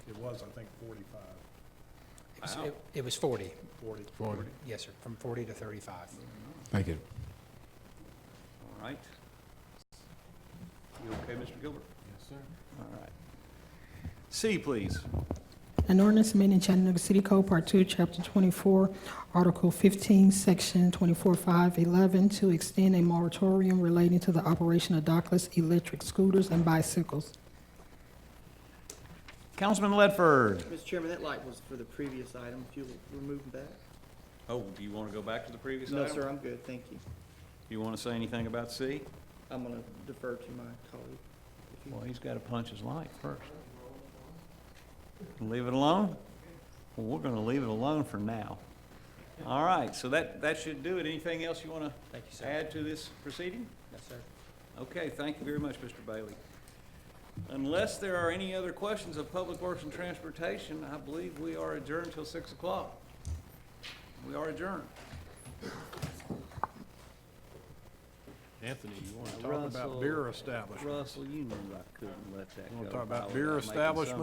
It was, I think, 45, It was 40. 40. 40. Yes, sir, from 40 to 35. Thank you. All right. You okay, Mr. Gilbert? Yes, sir. All right. C, please. An ordinance amending Chattanooga City Code, Part 2, Chapter 24, Article 15, Section 24,511, to extend a moratorium relating to the operation of dockless electric scooters and bicycles. Councilman Ledford. Mr. Chairman, that light was for the previous item. If you'll remove that. Oh, do you want to go back to the previous No, item? sir, I'm good. Thank you. You want to say anything about C? I'm going to defer to my colleague. Well, he's got to punch his light first. Leave it alone? Well, we're gonna leave it alone for now. All right, so that should do it. Anything else you wanna Thank you, sir. add to this proceeding? Yes, sir. Okay, thank you very much, Mr. Bailey. Unless there are any other questions of Public Works and Transportation, I believe we are adjourned till 6 o'clock. We are adjourned. Anthony, you want to talk about beer establishment? Russell, you knew I couldn't let that go. You want to talk by about beer without making some establishment?